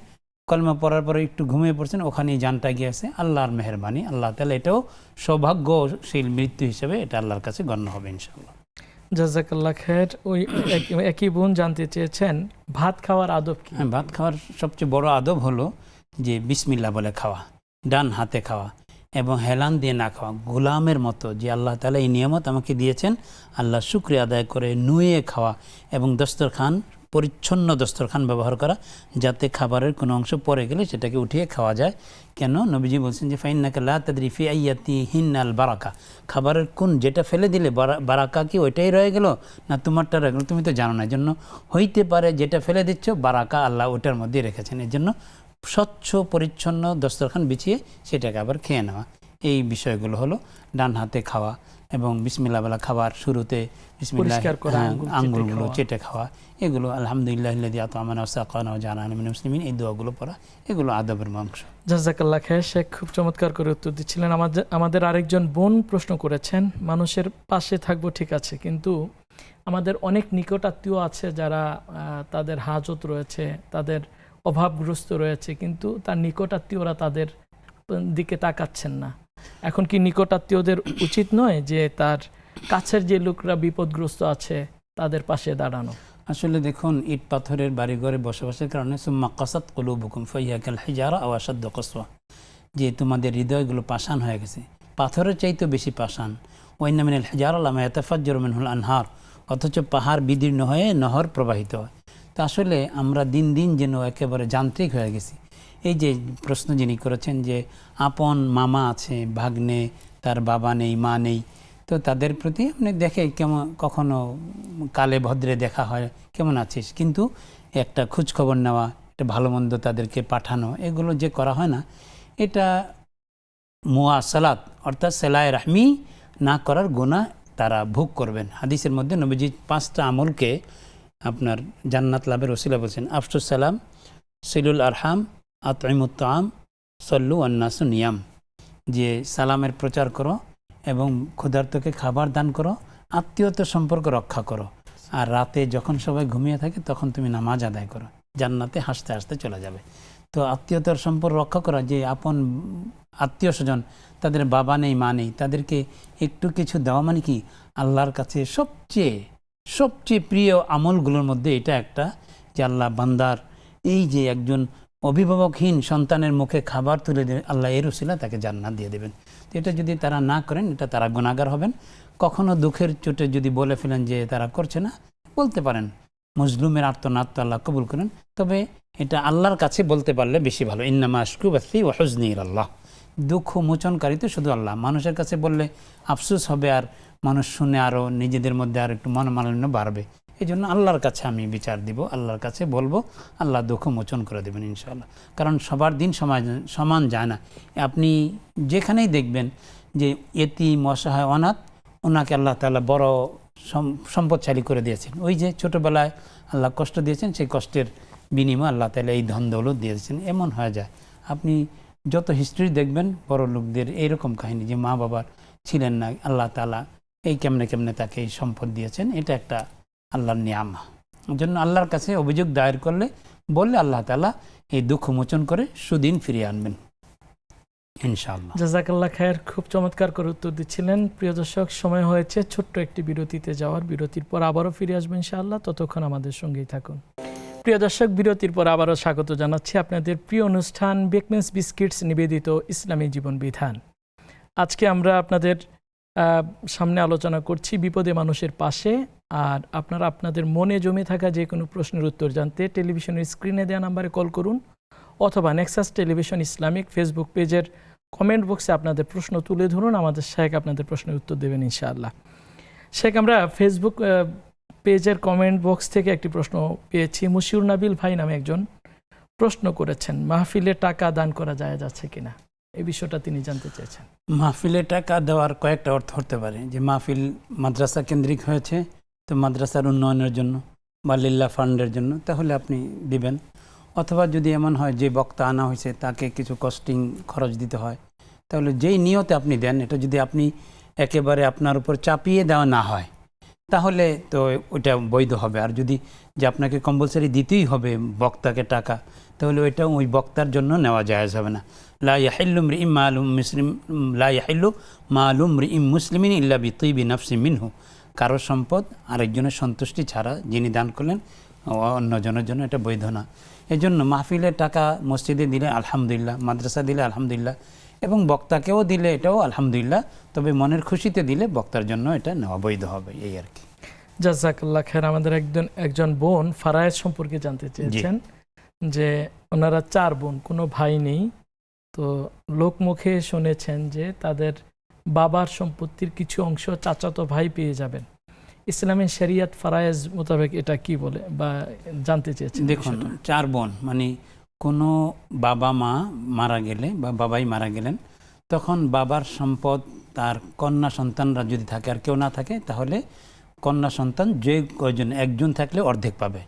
কলমা পড়ার পরে একটু ঘুমিয়ে পড়ছেন, ওখানেই জানটা গিয়েছে, আল্লাহর মেহেরবানি, আল্লাহ তাআলা এটাও সৌভাগ্যশীল মৃত্যু হিসেবে এটা আল্লাহর কাছে গণ্য হবে ইনশাআল্লাহ। জাযাকাল্লাহ খায়ের। ওই একই বোন জানতে চেয়েছেন ভাত খাওয়ার আদব কি? ভাত খাওয়ার সবচেয়ে বড় আদব হলো যে বিসমিল্লাহ বলে খাওয়া, ডান হাতে খাওয়া এবং হেলান দিয়ে না খাওয়া। গোলামের মতো যে আল্লাহ তাআলা এই নিয়ামত আমাকে দিয়েছেন, আল্লাহ শুকরিয়া আদায় করে নুয়ে খাওয়া এবং দস্তরখান, পরিচ্ছন্ন দস্তরখান ব্যবহার করা, যাতে খাবারের কোনো অংশ পড়ে গেলে সেটাকে উঠিয়ে খাওয়া যায়। কেন? নবীজি বলছেন যে ফাইন্নাকা লা তাদরি ফি আইয়াতিহিন্নাল বারাকা, খাবারের কোন যেটা ফেলে দিলে বারাকা কি ওইটাই রয়ে গেল না তোমারটা রয়ে গেল, তুমি তো জানো না। এই জন্য হইতে পারে যেটা ফেলে দিচ্ছ বারাকা আল্লাহ ওটার মধ্যে রেখেছেন। এর জন্য স্বচ্ছ পরিচ্ছন্ন দস্তরখান বিছিয়ে সেটাকে আবার খেয়ে নেওয়া, এই বিষয়গুলো হলো ডান হাতে খাওয়া এবং বিসমিল্লাহ বলা খাবার শুরুতে বিসমিল্লাহ পরিষ্কার করা, আঙ্গুলগুলো চেটে খাওয়া, এগুলো আলহামদুলিল্লাহিল্লাযী আত'আমানা ওয়া সাকানা ওয়া জাআলানা মিনাল মুসলিমিন, এই দোয়াগুলো পড়া, এগুলো আদবের অংশ। জাযাকাল্লাহ খায়ের। শেখ খুব চমৎকার করে উত্তর দিচ্ছিলেন। আমাদের আরেকজন বোন প্রশ্ন করেছেন, মানুষের পাশে থাকবো ঠিক আছে, কিন্তু আমাদের অনেক নিকট আত্মীয় আছে যারা তাদের হাজত রয়েছে, তাদের অভাবগ্রস্ত রয়েছে, কিন্তু তার নিকট আত্মীয়রা তাদের দিকে তাকাচ্ছেন না। এখন কি নিকট আত্মীয়দের উচিত নয় যে তার কাছের যে লোকরা বিপদগ্রস্ত আছে তাদের পাশে দাঁড়ানো? আসলে দেখুন, ইট পাথরের বাড়িঘরে বসবাসের কারণে সুম্মা কাসাত কুলুবুকুম ফাহিয়া কাল হিজারা আও আশাদ্দু কাসওয়া, যে তোমাদের হৃদয়গুলো পাষাণ হয়ে গেছে, পাথরের চাইতে বেশি পাষাণ। ওয়া ইন্না মিনাল হিজারা লামা ইয়াতাফাজ্জারু মিনহুল আনহার, অথচ পাহাড় বিদীর্ণ হয়ে নহর প্রবাহিত হয়। তো আসলে আমরা দিন দিন যেন একেবারে যান্ত্রিক হয়ে গেছি। এই যে প্রশ্ন যিনি করেছেন যে আপন মামা আছে, ভাগ্নে, তার বাবা নেই, মা নেই, তো তাদের প্রতি আপনি দেখে কেমন, কখনো কালে ভদ্রে দেখা হয়, কেমন আছিস, কিন্তু একটা খোঁজখবর নেওয়া, একটা ভালো মন্দ তাদেরকে পাঠানো, এগুলো যে করা হয় না, এটা মুয়াসালাত অর্থাৎ সেলায় রাহমি না করার গুনাহ তারা ভোগ করবেন। হাদিসের মধ্যে নবীজি 5টা আমলকে আপনার জান্নাত লাভের ওসিলা বলছেন, আফসুস সালাম, সিলুল আরহাম, আতঈমুত তাআম, সল্লু আন্নাসু নিয়াম, যে সালামের প্রচার করো এবং ক্ষুধার্তকে খাবার দান করো, আত্মীয়তার সম্পর্ক রক্ষা করো, আর রাতে যখন সবাই ঘুমিয়ে থাকে তখন তুমি নামাজ আদায় করো, জান্নাতে হাসতে হাসতে চলে যাবে। তো আত্মীয়তার সম্পর্ক রক্ষা করা, যে আপন আত্মীয় স্বজন তাদের বাবা নেই, মা নেই, তাদেরকে একটু কিছু দেওয়া মানে কি আল্লাহর কাছে সবচেয়ে প্রিয় আমলগুলোর মধ্যে এটা একটা, যে আল্লাহ বান্দার এই যে একজন অভিভাবকহীন সন্তানের মুখে খাবার তুলে দেবে, আল্লাহ এর উসিলা তাকে জান্নাত দিয়ে দেবেন। তো এটা যদি তারা না করেন, এটা তারা গুনাহগার হবেন। কখনো দুঃখের চোটে যদি বলে ফেলেন যে তারা করছে না, বলতে পারেন, মজলুমের আর্তনাদ তো আল্লাহ কবুল করেন, তবে এটা আল্লাহর কাছে বলতে পারলে বেশি ভালো। ইন্নামা আশকু বাসি ওয়া হুজনি ইলাল্লাহ, দুঃখ মোচনকারী তো শুধু আল্লাহ। মানুষের কাছে বললে আফসোস হবে, আর মানুষ শুনে আরও নিজেদের মধ্যে আর একটু মনোমালিন্য বাড়বে। এই জন্য আল্লাহর কাছে আমি বিচার দিব, আল্লাহর কাছে বলবো, আল্লাহ দুঃখ মোচন করে দেবেন ইনশাআল্লাহ। কারণ সবার দিন সমান যায় না। আপনি যেখানেই দেখবেন যে এতিম, অসহায়, অনাথ, ওনাকে আল্লাহ তাআলা বড় সম্পদশালী করে দিয়েছেন। ওই যে ছোটোবেলায় আল্লাহ কষ্ট দিয়েছেন, সেই কষ্টের বিনিময়ে আল্লাহ তাআলা এই ধন দৌলত দিয়েছেন। এমন হয়ে যায়, আপনি যত হিস্ট্রি দেখবেন বড় লোকদের এইরকম কাহিনী, যে মা বাবার ছিলেন না, আল্লাহ তাআলা এই কেমনে কেমনে তাকে এই সম্পদ দিয়েছেন, এটা একটা আল্লাহর নিয়ামা। এই জন্য আল্লাহর কাছে অভিযোগ দায়ের করলে, বললে আল্লাহ তাআলা এই দুঃখ মোচন করে সুদিন ফিরিয়ে আনবেন ইনশাআল্লাহ। জাযাকাল্লাহ খায়ের। খুব চমৎকার করে উত্তর দিচ্ছিলেন। প্রিয় দর্শক, সময় হয়েছে ছোট্ট একটি বিরতিতে যাওয়ার। বিরতির পর আবারও ফিরে আসবো ইনশাআল্লাহ, ততক্ষণ আমাদের সঙ্গেই থাকুন। প্রিয় দর্শক, বিরতির পর আবারও স্বাগত জানাচ্ছি আপনাদের প্রিয় অনুষ্ঠান বেকমেন্স বিস্কিটস নিবেদিত ইসলামী জীবন বিধান। আজকে আমরা আপনাদের সামনে আলোচনা করছি বিপদে মানুষের পাশে। আর আপনারা আপনাদের মনে জমে থাকা যে কোনো প্রশ্নের উত্তর জানতে টেলিভিশনের স্ক্রিনে দেওয়া নাম্বারে কল করুন, অথবা নেক্সাস টেলিভিশন ইসলামিক ফেসবুক পেজের কমেন্ট বক্সে আপনাদের প্রশ্ন তুলে ধরুন। আমাদের শেখ আপনাদের প্রশ্নের উত্তর দেবেন ইনশাআল্লাহ। শেখ, আমরা ফেসবুক পেজের কমেন্ট বক্স থেকে একটি প্রশ্ন পেয়েছি। মুশিউর নাবিল ভাই নামে একজন প্রশ্ন করেছেন, মাহফিলে টাকা দান করা যায় যাচ্ছে কিনা, এই বিষয়টা তিনি জানতে চেয়েছেন। মাহফিলে টাকা দেওয়ার কয়েকটা অর্থ হতে পারে। যে মাহফিল মাদ্রাসা কেন্দ্রিক হয়েছে, তো মাদ্রাসার উন্নয়নের জন্য বা লিল্লাহ ফান্ডের জন্য, তাহলে আপনি দিবেন। অথবা যদি এমন হয় যে বক্তা আনা হয়েছে তাকে কিছু কস্টিং খরচ দিতে হয়, তাহলে যেই নিয়তে আপনি দেন, এটা যদি আপনি একেবারে আপনার উপর চাপিয়ে দেওয়া না হয়, তাহলে তো ওইটা বৈধ হবে। আর যদি যে আপনাকে কম্পালসারি দিতেই হবে বক্তাকে টাকা, তাহলে ওইটাও ওই বক্তার জন্য নেওয়া জায়েজ হবে না। লা ইয়াহিল্লু মরিইম মালুম মরিইম মুসলিমিন ইল্লা বিতিবি নাফসি মিনহু, কারো সম্পদ আরেকজনের সন্তুষ্টি ছাড়া যিনি দান করলেন অন্যজনের জন্য এটা বৈধ না। এই জন্য মাহফিলে টাকা মসজিদে দিলে আলহামদুলিল্লাহ, মাদ্রাসা দিলে আলহামদুলিল্লাহ, এবং বক্তাকেও দিলে এটাও আলহামদুলিল্লাহ, তবে মনের খুশিতে দিলে বক্তার জন্য এটা নেওয়া বৈধ হবে, এই আর কি। জাযাকাল্লাহ খায়ের। আমাদের একজন বোন ফারায়েজ সম্পর্কে জানতে চেয়েছেন যে ওনারা 4 বোন, কোনো ভাই নেই। তো লোকমুখে শুনেছেন যে তাদের বাবার সম্পত্তির কিছু অংশ চাচাতো ভাই পেয়ে যাবেন। ইসলামের শরিয়ত ফারায়েজ মোতাবেক এটা কি বলে বা জানতে চেয়েছেন। দেখুন, 4 বোন মানে কোনো বাবা মা মারা গেলে বা বাবাই মারা গেলেন, তখন বাবার সম্পদ তার কন্যা সন্তানরা যদি থাকে আর কেউ না থাকে তাহলে কন্যা সন্তান যে কয়জন একজন থাকলে অর্ধেক পাবে,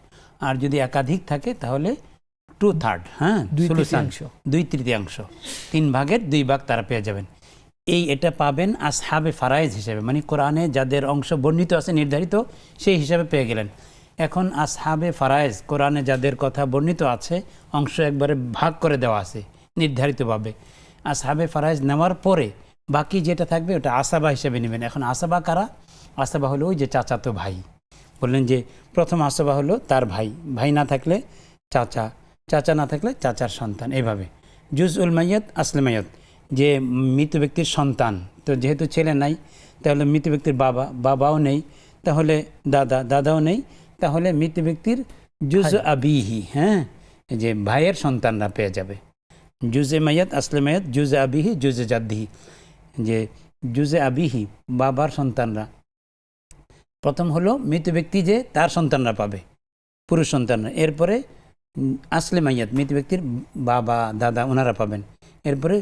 আর যদি একাধিক থাকে তাহলে 2/3, হ্যাঁ, 2/3, 3 ভাগের 2 ভাগ তারা পেয়ে যাবেন। এটা পাবেন আসহাবে ফারায়েজ হিসেবে, মানে কোরআনে যাদের অংশ বর্ণিত আছে নির্ধারিত সেই হিসাবে পেয়ে গেলেন। এখন আসহাবে ফারায়েজ কোরআনে যাদের কথা বর্ণিত আছে অংশ একবারে ভাগ করে দেওয়া আছে নির্ধারিতভাবে, আসহাবে ফারায়েজ নেওয়ার পরে বাকি যেটা থাকবে ওটা আসাবা হিসেবে নেবেন। এখন আসাবা কারা? আসাবা হলো ওই যে চাচাতো ভাই, বললেন যে প্রথম আসাবা হলো তার ভাই, ভাই না থাকলে চাচা, চাচা না থাকলে চাচার সন্তান, এভাবে। জুজউল মাইয়াত আসলে মাইয়াত, যে মৃত ব্যক্তির সন্তান, তো যেহেতু ছেলে নাই তাহলে মৃত ব্যক্তির বাবাও নেই, তাহলে দাদাও নেই, তাহলে মৃত ব্যক্তির জুজ আবিহি, হ্যাঁ, যে ভাইয়ের সন্তানরা পেয়ে যাবে। জুজে মাইয়াত আসলে মাইয়াত, জুজে আবিহি, জুজে জাদ্দিহি, যে জুজে আবিহি বাবার সন্তানরা প্রথম হলো মৃত ব্যক্তি যে তার সন্তানরা পাবে, পুরুষ সন্তানরা। এরপরে আসলে মাইয়াত মৃত ব্যক্তির বাবা দাদা ওনারা পাবেন। এরপরে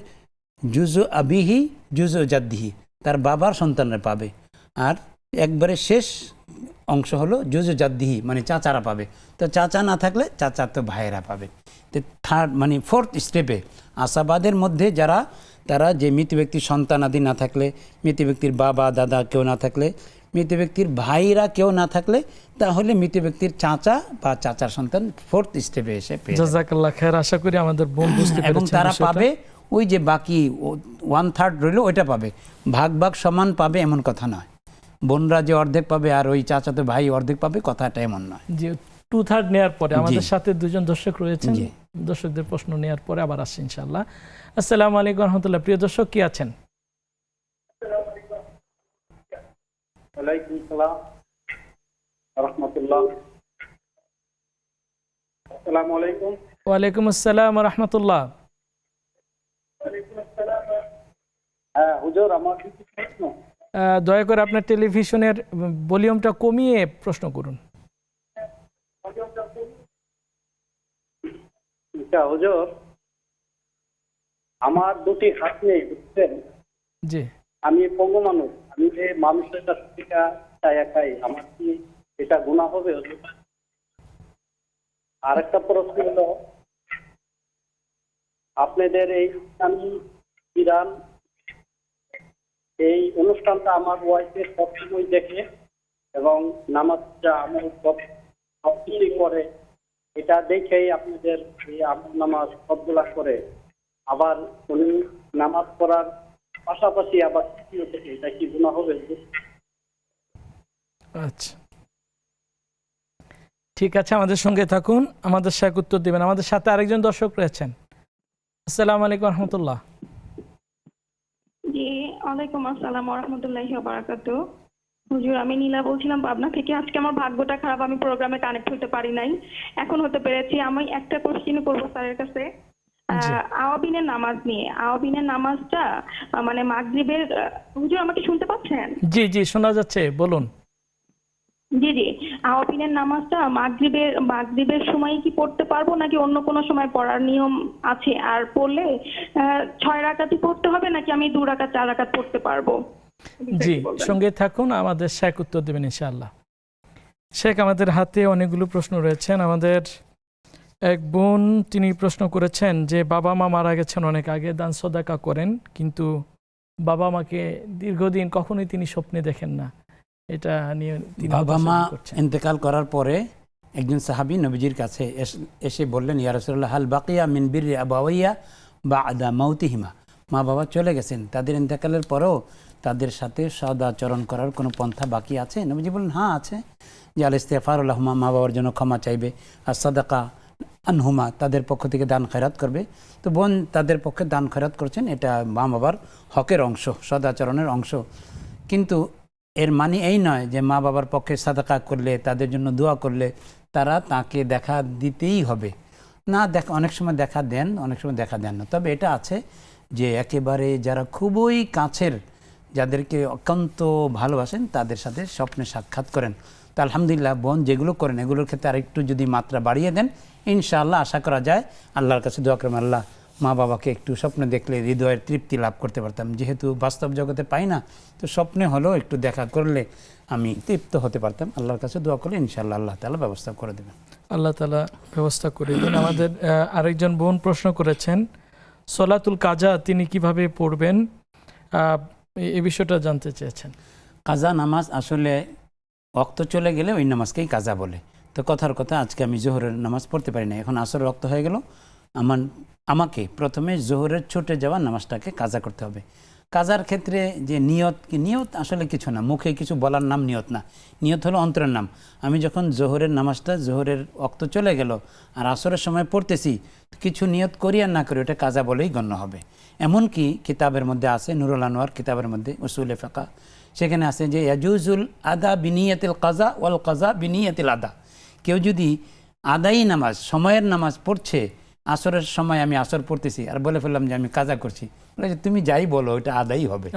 জুজু আবিহি জুজু জাদ্দিহি তার বাবার সন্তানরা পাবে। আর একবারে শেষ অংশ হলো জুজু জাদ্দিহি, মানে চাচারা পাবে। তো চাচা না থাকলে চাচা তো ভাইয়েরা পাবে। তো থার্ড মানে ফোর্থ স্টেপে আসাবাদের মধ্যে যারা, তারা যে মৃত ব্যক্তির সন্তানাদি না থাকলে, মৃত ব্যক্তির বাবা দাদা কেউ না থাকলে, মৃত ব্যক্তির ভাইরা কেউ না থাকলে, তাহলে মৃত ব্যক্তির চাচা বা চাচার সন্তান ফোর্থ স্টেপে এসে পেয়ে যাবে। জাযাকাল্লাহ খায়ের, আশা করি আমাদের বোন বুঝতে পেরেছেন। এবং তারা পাবে ওই যে বাকি 1/3 রইল ওইটা পাবে, ভাগ সমান পাবে এমন কথা নয়। বোনরা যে অর্ধেক পাবে আর ওই চাচাতো ভাই অর্ধেক পাবে, কথাটা এমন নয়। যে 2/3 নেওয়ার পরে আমাদের সাথে দুজন দর্শক রয়েছেন, দর্শকদের প্রশ্ন নেওয়ার পরে আবার আসছি ইনশাআল্লাহ। আসসালামু আলাইকুম রহমতুল্লাহ। প্রিয় দর্শক, কি আছেন? ওয়ালাইকুম আসসালাম রাহমাতুল্লাহ। আসসালামু আলাইকুম। ওয়ালাইকুম আসসালাম রহমতুল্লাহ। হ্যাঁ হুজুর, আমার কিছু প্রশ্ন। দয়া করে আপনার টেলিভিশনের ভলিউমটা কমিয়ে প্রশ্ন করুন। আচ্ছা হুজুর, আমার দুটি হাত নেই, বুঝছেন? জি। আমি পঙ্গু মানুষ, আমি যে মানুষের কাছ থেকে চায়া খাই, আমার কি এটা গুনাহ হবে হুজুর? আরেকটা প্রশ্ন হলো, আপনাদের এই ইসলামী বিধান, এই অনুষ্ঠানটা আমার ওয়াইফে সবসময় দেখে এবং নামাজটা আমার সবকিছুই করে, এটা দেখেই আপনাদের এই আমল নামাজ সবগুলা করে। আবার উনি নামাজ পড়ার পাশাপাশি আবার দেখে, এটা কি গুনাহ হবে? আচ্ছা, ঠিক আছে, আমাদের সঙ্গে থাকুন, আমাদের সাথে উত্তর দিবেন। আমাদের সাথে আরেকজন দর্শক রয়েছেন। আসসালামু আলাইকুম রহমতুল্লাহ। জি, ওয়ালাইকুম আসসালাম ওয়া রাহমাতুল্লাহি ওয়া বারাকাতুহু। হুজুর, আমি নীলা বলছিলাম পাবনা থেকে। আজকে আমার ভাগ্যটা খারাপ, আমি প্রোগ্রামে কানেক্ট হতে পারি নাই, এখন হতে পেরেছি। আমি একটা কোশ্চেন করব স্যারের কাছে আওয়াবিনের নামাজ নিয়ে। আওয়াবিনের নামাজটা মানে মাগরিবের, হুজুর আমাকে শুনতে পাচ্ছেন? জি জি, শোনা যাচ্ছে, বলুন। জি জি, আওয়াবিনের নামাজটা মাগরিবের সময় কি পড়তে পারবো নাকি অন্য কোনো সময় পড়ার নিয়ম আছে? আর পড়লে 6 রাকাতই পড়তে হবে নাকি আমি 2 রাকাত 4 রাকাত পড়তে পারবো? জি, সঙ্গে থাকুন, আমাদের শেখ উত্তর দেবেন ইনশাআল্লাহ। শেখ, আমাদের হাতে অনেকগুলো প্রশ্ন রয়েছেন। আমাদের এক বোন তিনি প্রশ্ন করেছেন যে বাবা মা মারা গেছেন অনেক আগে, দান সদাকা করেন, কিন্তু বাবা মাকে দীর্ঘদিন কখনোই তিনি স্বপ্নে দেখেন না। এটা নিয়ে বাবা মা ইন্তেকাল করার পরে একজন সাহাবী নবীজির কাছে এসে বললেন, ইয়া রাসূলুল্লাহ, হাল বাকিয়া মিন বিররি আবাওয়াইয়া বা'দা মাউতিহিমা। মা বাবা চলে গেছেন, তাদের ইন্তেকালের পরেও তাদের সাথে সদাচরণ করার কোনো পন্থা বাকি আছে? নবীজি বললেন, হ্যাঁ আছে। যে আল ইস্তিগফারুল লাহুমা, মা বাবার জন্য ক্ষমা চাইবে, আর সাদাকা আনহুমা, তাদের পক্ষ থেকে দান খয়রাত করবে। তো বোন তাদের পক্ষে দান খয়রাত করছেন, এটা মা বাবার হকের অংশ, সদাচরণের অংশ। কিন্তু এর মানে এই নয় যে মা বাবার পক্ষে সাদাকা করলে, তাদের জন্য দোয়া করলে তারা তাকে দেখা দিতেই হবে না। অনেক সময় দেখা দেন, অনেক সময় দেখা দেন না। তবে এটা আছে যে একেবারে যারা খুবই কাছের, যাদেরকে অত্যন্ত ভালোবাসেন, তাদের সাথে স্বপ্নে সাক্ষাৎ করেন। তো আলহামদুলিল্লাহ, বোন যেগুলো করেন এগুলোর ক্ষেত্রে আরেকটু যদি মাত্রা বাড়িয়ে দেন, ইনশাআল্লাহ আশা করা যায়, আল্লাহর কাছে দোয়া করবেন, আল্লাহ মা বাবাকে একটু স্বপ্নে দেখলে হৃদয়ের তৃপ্তি লাভ করতে পারতাম। যেহেতু বাস্তব জগতে পাই না, তো স্বপ্নে হলেও একটু দেখা করলে আমি তৃপ্ত হতে পারতাম। আল্লাহর কাছে দোয়া করলে ইনশাআল্লাহ আল্লাহ তাআলা ব্যবস্থা করে দেবেন। আল্লাহ তাআলা ব্যবস্থা করে দিন। আমাদের আরেকজন বোন প্রশ্ন করেছেন, সলাতুল কাজা তিনি কিভাবে পড়বেন, এই বিষয়টা জানতে চেয়েছেন। কাজা নামাজ আসলে ওয়াক্ত চলে গেলে ওই নামাজকেই কাজা বলে। তো কথার কথা, আজকে আমি জোহরের নামাজ পড়তে পারি না, এখন আসরের ওয়াক্ত হয়ে গেল, আমাকে প্রথমে জোহরের ছুটে যাওয়া নামাজটাকে কাজা করতে হবে। কাজার ক্ষেত্রে যে নিয়ত আসলে কিছু না, মুখে কিছু বলার নাম নিয়ত না, নিয়ত হলো অন্তরের নাম। আমি যখন জোহরের নামাজটা, জোহরের ওয়াক্ত চলে গেল আর আসরের সময় পড়তেছি, কিছু নিয়ত করি আর না করি ওটা কাজা বলেই গণ্য হবে। এমনকি কিতাবের মধ্যে আছে, নুরুল আনোয়ার কিতাবের মধ্যে উসুলে ফাকা, সেখানে আছে যে ইয়াজুজুল আদা বিনিয়াতিল কাজা ওয়াল কাজা বিনিয়াতিল আদা। কেউ যদি আদায়ী নামাজ, সময়ের নামাজ পড়ছে, আসরের সময় আমি আসর পড়তেছি আর বলে ফেললাম যে আমি কাজা করছি, বলে যে তুমি যাই বলো ওইটা আদায়ী হবে।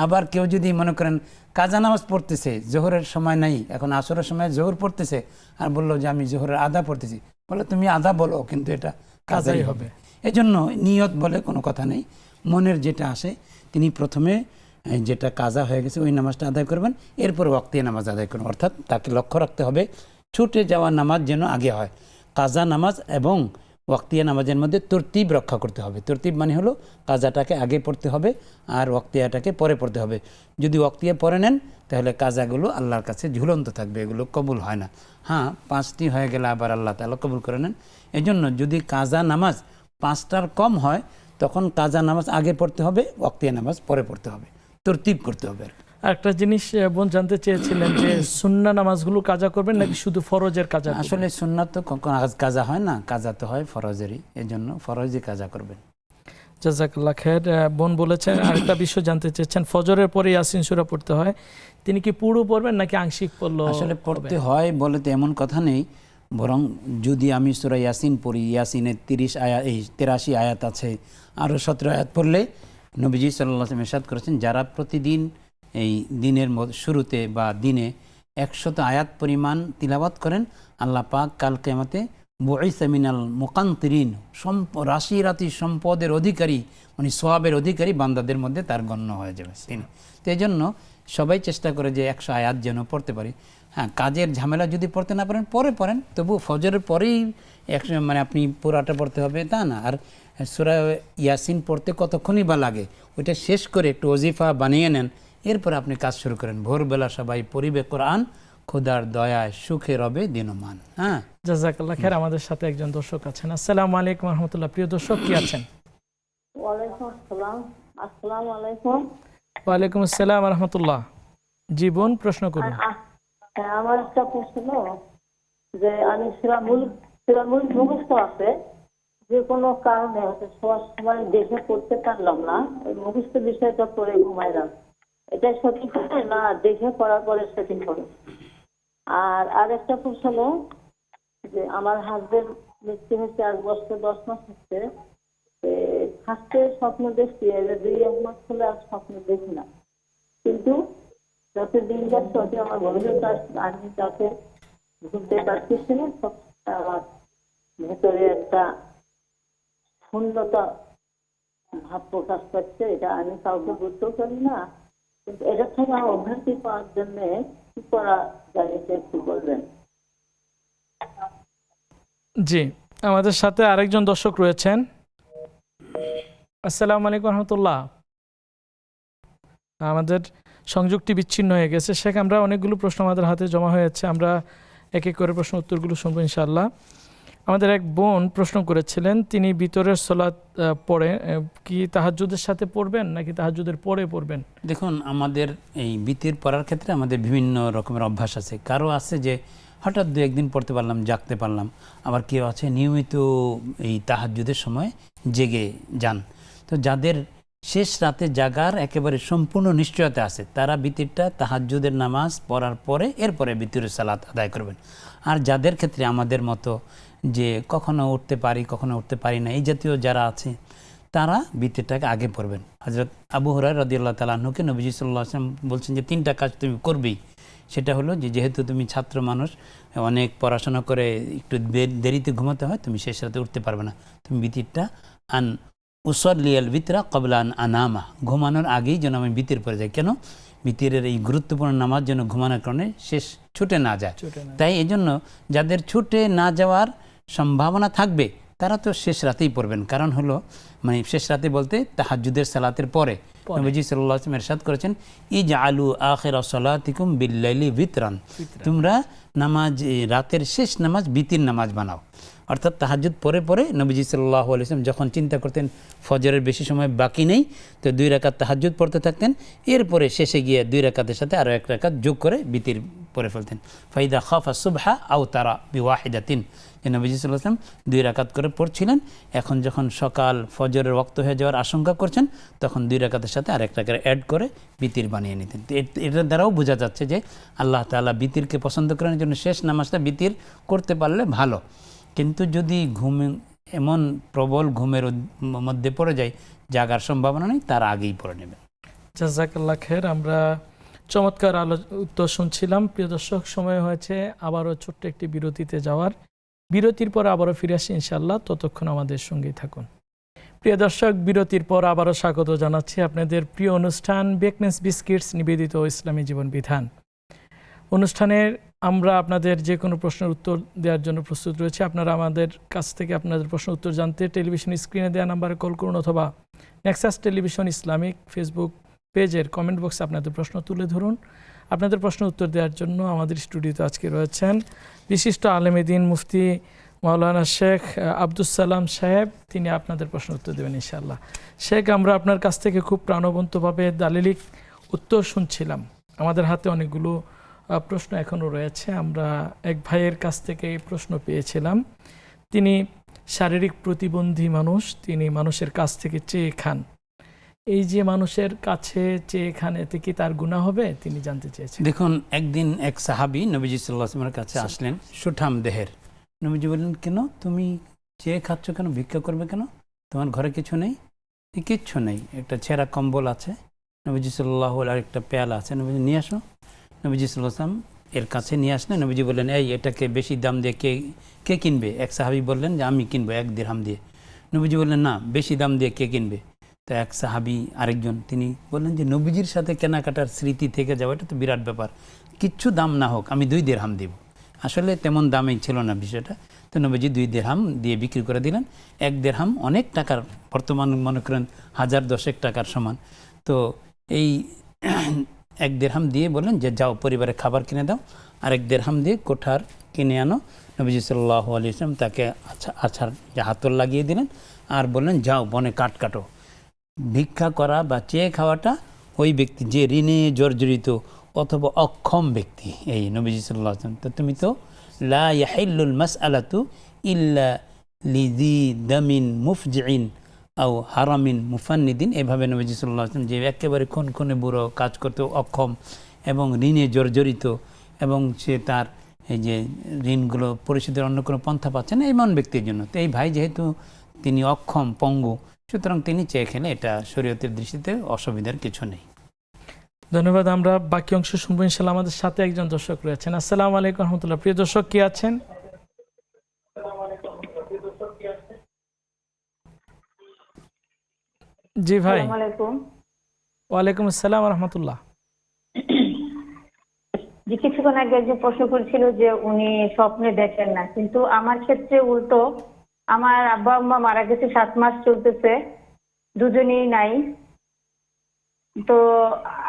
আবার কেউ যদি মনে করেন কাজা নামাজ পড়তেছে, জোহরের সময় নাই, এখন আসরের সময় জোহর পড়তেছে আর বললো যে আমি জোহরের আদা পড়তেছি, বলে তুমি আদা বলো, কিন্তু এটা কাজাই হবে। এজন্য নিয়ত বলে কোনো কথা নেই, মনের যেটা আসে তিনি প্রথমে যেটা কাজা হয়ে গেছে ওই নামাজটা আদায় করবেন, এরপর ওয়াক্তিয়া নামাজ আদায় করবেন। অর্থাৎ তাকে লক্ষ্য রাখতে হবে ছুটে যাওয়া নামাজ যেন আগে হয়। কাজা নামাজ এবং ওয়াক্তিয়া নামাজের মধ্যে তরতিব রক্ষা করতে হবে। তরতিব মানে হলো কাজাটাকে আগে পড়তে হবে আর ওয়াক্তিয়াটাকে পরে পড়তে হবে। যদি ওয়াক্তিয়া পরে নেন তাহলে কাজাগুলো আল্লাহর কাছে ঝুলন্ত থাকবে, এগুলো কবুল হয় না। হ্যাঁ, 5টি হয়ে গেলে আবার আল্লাহ তাআলা কবুল করে নেন। এজন্য যদি কাজা নামাজ 5টার কম হয় তখন কাজা নামাজ আগে পড়তে হবে, ওয়াক্তিয়া নামাজ পরে পড়তে হবে, তরতিব করতে হবে। একটা জিনিস বোন জানতে চেয়েছিলেন যে সুন্নাহ নামাজগুলো কাজা করবেন নাকি শুধু ফরজের কাজা? আসলে সুন্নাত তো কাজা হয় না, কাজা তো হয় ফরজেরই, এজন্য ফরজই কাজা করবেন। জাযাকাল্লাহ খায়ের। বোন বলেছেন আরেকটা বিষয় জানতে চেয়েছেন, ফজরের পরে ইয়াসিন সূরা পড়তে হয়, তিনি কি পুরো পড়বেন নাকি আংশিক পড়লো? আসলে পড়তে হয় বলে তো এমন কথা নেই, বরং যদি আমি সূরা ইয়াসিন পড়ি, ইয়াসিনের 83 আয়াত আছে, আরও 17 আয়াত পড়লে নবীজি সাল্লাল্লাহু আলাইহি ওয়াসাল্লাম ইরশাদ করেছেন, যারা প্রতিদিন এই দিনের শুরুতে বা দিনে 100 আয়াত পরিমাণ তিলাওয়াত করেন, আল্লাহ পাক কাল কিয়ামতে বুইসা মিনাল মুকান্তিরিন, রাশি রাতি সম্পদের অধিকারী, মানে সওয়াবের অধিকারী বান্দাদের মধ্যে তার গণ্য হয়ে যাবে তিনি। তো এই জন্য সবাই চেষ্টা করে যে 100 আয়াত যেন পড়তে পারি। হ্যাঁ, কাজের ঝামেলা যদি পড়তে না পারেন পরে পড়েন, তবু ফজরের পরেই মানে আপনি পুরাটা পড়তে হবে তা না। আর সূরা ইয়াসিন পড়তে কতক্ষণই বা লাগে, ওইটা শেষ করে একটু ওজিফা বানিয়ে নেন, এরপর আপনি কাজ শুরু করেন। ভোরবেলা সবাই পড়িবে কোরআন, খোদার দয়ায় সুখে রবে দিনমান। হ্যাঁ, জাযাকাল্লাহ খায়ের। আমাদের সাথে একজন দর্শক আছেন। আসসালামু আলাইকুম ওয়া রাহমাতুল্লাহ। প্রিয় দর্শক, কি আছেন? ওয়ালাইকুম আসসালাম। আসসালামু আলাইকুম। ওয়ালাইকুম আসসালাম ওয়া রাহমাতুল্লাহ। জি বোন, প্রশ্ন করুন। আমার একটা প্রশ্ন, যে আমি সূরা মুলক মুখস্থ আছে, যে কোনো কারণে সবার সময় দেখে পড়তে পারলাম না, ওই মুখস্থ বিষয়টা পড়ে ঘুমাইলাম, এটা সঠিক হবে না দেখে পড়ার পরে সঠিক হবে? আর একটা প্রশ্ন, যে আমার হাজবেন্ড মৃত্যু হয়েছে 8 বছর 10 মাস হচ্ছে, ফার্স্টে স্বপ্ন দেখছি, 2 মাস হলে আর স্বপ্ন দেখি না, কিন্তু যত দিন যাচ্ছে তত আমার ভবিষ্যৎ আমি তাকে ঘুরতে পারতেছি না, আমার ভেতরে একটা শূন্যতা ভাব প্রকাশ পাচ্ছে, এটা আমি কাউকে বুঝতেও পারি না, কিন্তু এটা থেকে আমার অভ্যাসী পাওয়ার জন্য কি করা যায় এটা একটু বলবেন? জি, আমাদের সাথে আরেকজন দর্শক রয়েছেন। আসসালামু আলাইকুম ওয়া রাহমাতুল্লাহ। আমাদের সংযোগটি বিচ্ছিন্ন হয়ে গেছে। শেখ, আমরা অনেকগুলো প্রশ্ন আমাদের হাতে জমা হয়েছে, আমরা এক এক করে প্রশ্ন উত্তরগুলো শুনবো ইনশাআল্লাহ। আমাদের এক বোন প্রশ্ন করেছিলেন, তিনি ভিতরের সালাত পড়ে কি তাহাজ্জুদের সাথে পড়বেন নাকি তাহাজ্জুদের পরে পড়বেন? দেখুন, আমাদের এই বিতির পড়ার ক্ষেত্রে আমাদের বিভিন্ন রকমের অভ্যাস আছে। কারো আছে যে হঠাৎ 2-1 দিন পড়তে পারলাম, জাগতে পারলাম, আবার কেউ আছে নিয়মিত এই তাহাজ্জুদের সময় জেগে যান। তো যাদের শেষ রাতে জাগার একেবারে সম্পূর্ণ নিশ্চয়তা আছে, তারা বিতিরটা তাহাজ্জুদের নামাজ পড়ার পরে এরপরে বিতিরের সালাত আদায় করবেন। আর যাদের ক্ষেত্রে আমাদের মতো যে কখনো উঠতে পারি কখনো উঠতে পারি না, এই জাতীয় যারা আছে, তারা বিতিরটাকে আগে পড়বেন। হযরত আবু হুরায়রা রাদিয়াল্লাহু তাআলা আনহুকে নবীজি সাল্লাল্লাহু আলাইহি ওয়াসাল্লাম বলছেন যে 3টা কাজ তুমি করবেই। সেটা হলো যে যেহেতু তুমি ছাত্র মানুষ, অনেক পড়াশোনা করে একটু দেরিতে ঘুমাতে হয়, তুমি শেষ রাতে উঠতে পারবে না, তুমি বিতিরটা আন উসল্লিয়াল বিতরা কবলা আন আনামা, ঘুমানোর আগেই যেন আমি বিতির পড়ে যাই। কেন? বিতিরের এই গুরুত্বপূর্ণ নামাজ যেন ঘুমানোর কারণে শেষ ছুটে না যায়। তাই এই জন্য যাদের ছুটে না যাওয়ার সম্ভাবনা থাকবে তারা তো শেষ রাতেই পড়বেন। কারণ হলো মানে শেষ রাতে বলতে তাহাজ্জুদের সালাতের পরে। নবীজি সাল্লাল্লাহু আলাইহি ওয়াসাল্লাম ইরশাদ করেছেন, ইজআলু আখিরা সালাতিকুম বিল্লাইলি বিতরান, তোমরা নামাজ রাতের শেষ নামাজ বিতির নামাজ বানাও। অর্থাৎ তাহাজ্জুদ পরে পরে নবীজি সাল্লাল্লাহু আলাইহি ওয়াসাল্লাম যখন চিন্তা করতেন ফজরের বেশি সময় বাকি নেই, তো 2 রাকাত তাহাজ্জুদ পড়তে থাকতেন, এরপরে শেষে গিয়ে 2 রাকাতের সাথে আরও 1 রাকাত যোগ করে বিতির পড়ে ফেলতেন। ফাইদা খাফা সুবহা আও তারা বিওয়াহিদাতিন, যে নবীজি সাল্লাল্লাহু আলাইহি ওয়াসাল্লাম 2 রাকাত করে পড়ছিলেন। এখন যখন সকাল ফজরের ওয়াক্ত হয়ে যাওয়ার আশঙ্কা করছেন, তখন 2 রাকাতের সাথে আর 1 রাকাত অ্যাড করে বিতির বানিয়ে নিতেন। তো এটার দ্বারাও বোঝা যাচ্ছে যে আল্লাহ তাআলা বিতিরকে পছন্দ করেন, জন্য শেষ নামাজটা বিতির করতে পারলে ভালো। কিন্তু যদি এমন প্রবল ঘুমের মধ্যে পড়ে যায়, জাগার সম্ভাবনা নেই, তার আগেই পড়ে নেবেন। জাযাকাল্লাহ খায়ের। আমরা চমৎকার উত্তর শুনছিলাম। প্রিয় দর্শক, সময় হয়েছে আবারও ছোট্ট একটি বিরতিতে যাওয়ার। বিরতির পর আবারও ফিরে আসি ইনশাআল্লাহ, ততক্ষণ আমাদের সঙ্গেই থাকুন। প্রিয় দর্শক, বিরতির পর আবারও স্বাগত জানাচ্ছি আপনাদের প্রিয় অনুষ্ঠান বেকনেস বিস্কিটস নিবেদিত ইসলামী জীবন বিধান অনুষ্ঠানের। আমরা আপনাদের যে কোনো প্রশ্নের উত্তর দেওয়ার জন্য প্রস্তুত রয়েছে। আপনারা আমাদের কাছ থেকে আপনাদের প্রশ্ন উত্তর জানতে টেলিভিশন স্ক্রিনে দেওয়া নাম্বারে কল করুন, অথবা নেক্সাস টেলিভিশন ইসলামিক ফেসবুক পেজের কমেন্ট বক্সে আপনাদের প্রশ্ন তুলে ধরুন। আপনাদের প্রশ্ন উত্তর দেওয়ার জন্য আমাদের স্টুডিওতে আজকে রয়েছেন বিশিষ্ট আলেমে দ্বীন মুফতি মাওলানা শেখ আব্দুস সালাম সাহেব। তিনি আপনাদের প্রশ্ন উত্তর দেবেন ইনশাআল্লাহ। শেখ, আমরা আপনার কাছ থেকে খুব প্রাণবন্তভাবে দালিলিক উত্তর শুনছিলাম। আমাদের হাতে অনেকগুলো প্রশ্ন এখনও রয়েছে। আমরা এক ভাইয়ের কাছ থেকে এই প্রশ্ন পেয়েছিলাম। তিনি শারীরিক প্রতিবন্ধী মানুষ, তিনি মানুষের কাছ থেকে চেয়ে খান। এই যে মানুষের কাছে চেয়ে খান, এতে কি তার গুনাহ হবে? তিনি জানতে চেয়েছেন। দেখুন, একদিন এক সাহাবী নবীজি সাল্লাল্লাহু আলাইহি ওয়াসাল্লামের কাছে আসলেন, সুঠাম দেহের। নবীজি বললেন, কেন তুমি চেয়ে খাচ্ছ কেন? ভিক্ষা করবে কেন? তোমার ঘরে কিছু নেই? কিচ্ছু নেই, একটা ছেঁড়া কম্বল আছে। নবীজি সাল্লাল্লাহু আলাইহি ওয়াসাল্লাম একটা পেয়ালা আছে, নবীজি নিয়ে আসো। নবীজি সাল্লাল্লাহু আলাইহি ওয়াসাল্লাম এর কাছে নিয়ে আসলেন। নবীজি বললেন, এই এটাকে বেশি দাম দিয়ে কে কিনবে? এক সাহাবী বললেন যে আমি কিনবো 1 দিরহাম দিয়ে। নবীজি বললেন, না, বেশি দাম দিয়ে কে কিনবে? তো এক সাহাবী আরেকজন তিনি বললেন যে নবীজির সাথে কেনাকাটার স্মৃতি থেকে যাওয়া, এটা তো বিরাট ব্যাপার, কিচ্ছু দাম না হোক আমি 2 দিরহাম দেব। আসলে তেমন দামই ছিল না বিষয়টা। তো নবীজি 2 দিরহাম দিয়ে বিক্রি করে দিলেন। 1 দিরহাম অনেক টাকার, বর্তমান মনে করেন 1010 টাকার সমান। তো এই 1 দিরহাম দিয়ে বললেন যে যাও পরিবারে খাবার কিনে দাও, আর 1 দিরহাম দিয়ে কোঠার কিনে আনো। নবীজি সাল্লাল্লাহু আলাইহি ওয়াসাল্লাম তাকে আছাড় হাতল লাগিয়ে দিলেন, আর বললেন যাও বনে কাটো। ভিক্ষা করা বা চেয়ে খাওয়াটা ওই ব্যক্তি যে ঋণে জর্জরিত অথবা অক্ষম ব্যক্তি, এই নবীজি সাল্লাল্লাহু আলাইহি ওয়াসাল্লাম। তো তুমি তো লা ইয়াহিল্লুল মাসআলাতু ইল্লা লিযি দামিন মুফজিইন আও হারামিন মুফান্নিদিন, এভাবে নবীজি সাল্লাল্লাহু আলাইহি ওয়াসাল্লাম যে একেবারে খুনে বুড়ো, কাজ করতে অক্ষম এবং ঋণে জর্জরিত, এবং সে তার এই যে ঋণগুলো পরিশোধের অন্য কোনো পন্থা পাচ্ছে না, এমন ব্যক্তির জন্য। তো এই ভাই যেহেতু তিনি অক্ষম, পঙ্গু, সুতরাং তিনি চেয়ে খেলে এটা শরীয়তের দৃষ্টিতে অসুবিধার কিছু নেই। ধন্যবাদ। আমরা বাকি অংশ শুনবো ইনশাআল্লাহ। আমাদের সাথে একজন দর্শক রয়েছেন। আসসালামু আলাইকুম রহমতুল্লাহ। প্রিয় দর্শক, কি আছেন? জি ভাই। ওয়ালাইকুম আসসালাম রহমতুল্লাহ। যে কিছুক্ষণ আগে একজন প্রশ্ন করেছিল যে উনি স্বপ্নে দেখেন না, কিন্তু আমার ক্ষেত্রে উল্টো। আমার আব্বা আম্মা মারা গেছে, 7 মাস চলতেছে, দুজনেই নাই। তো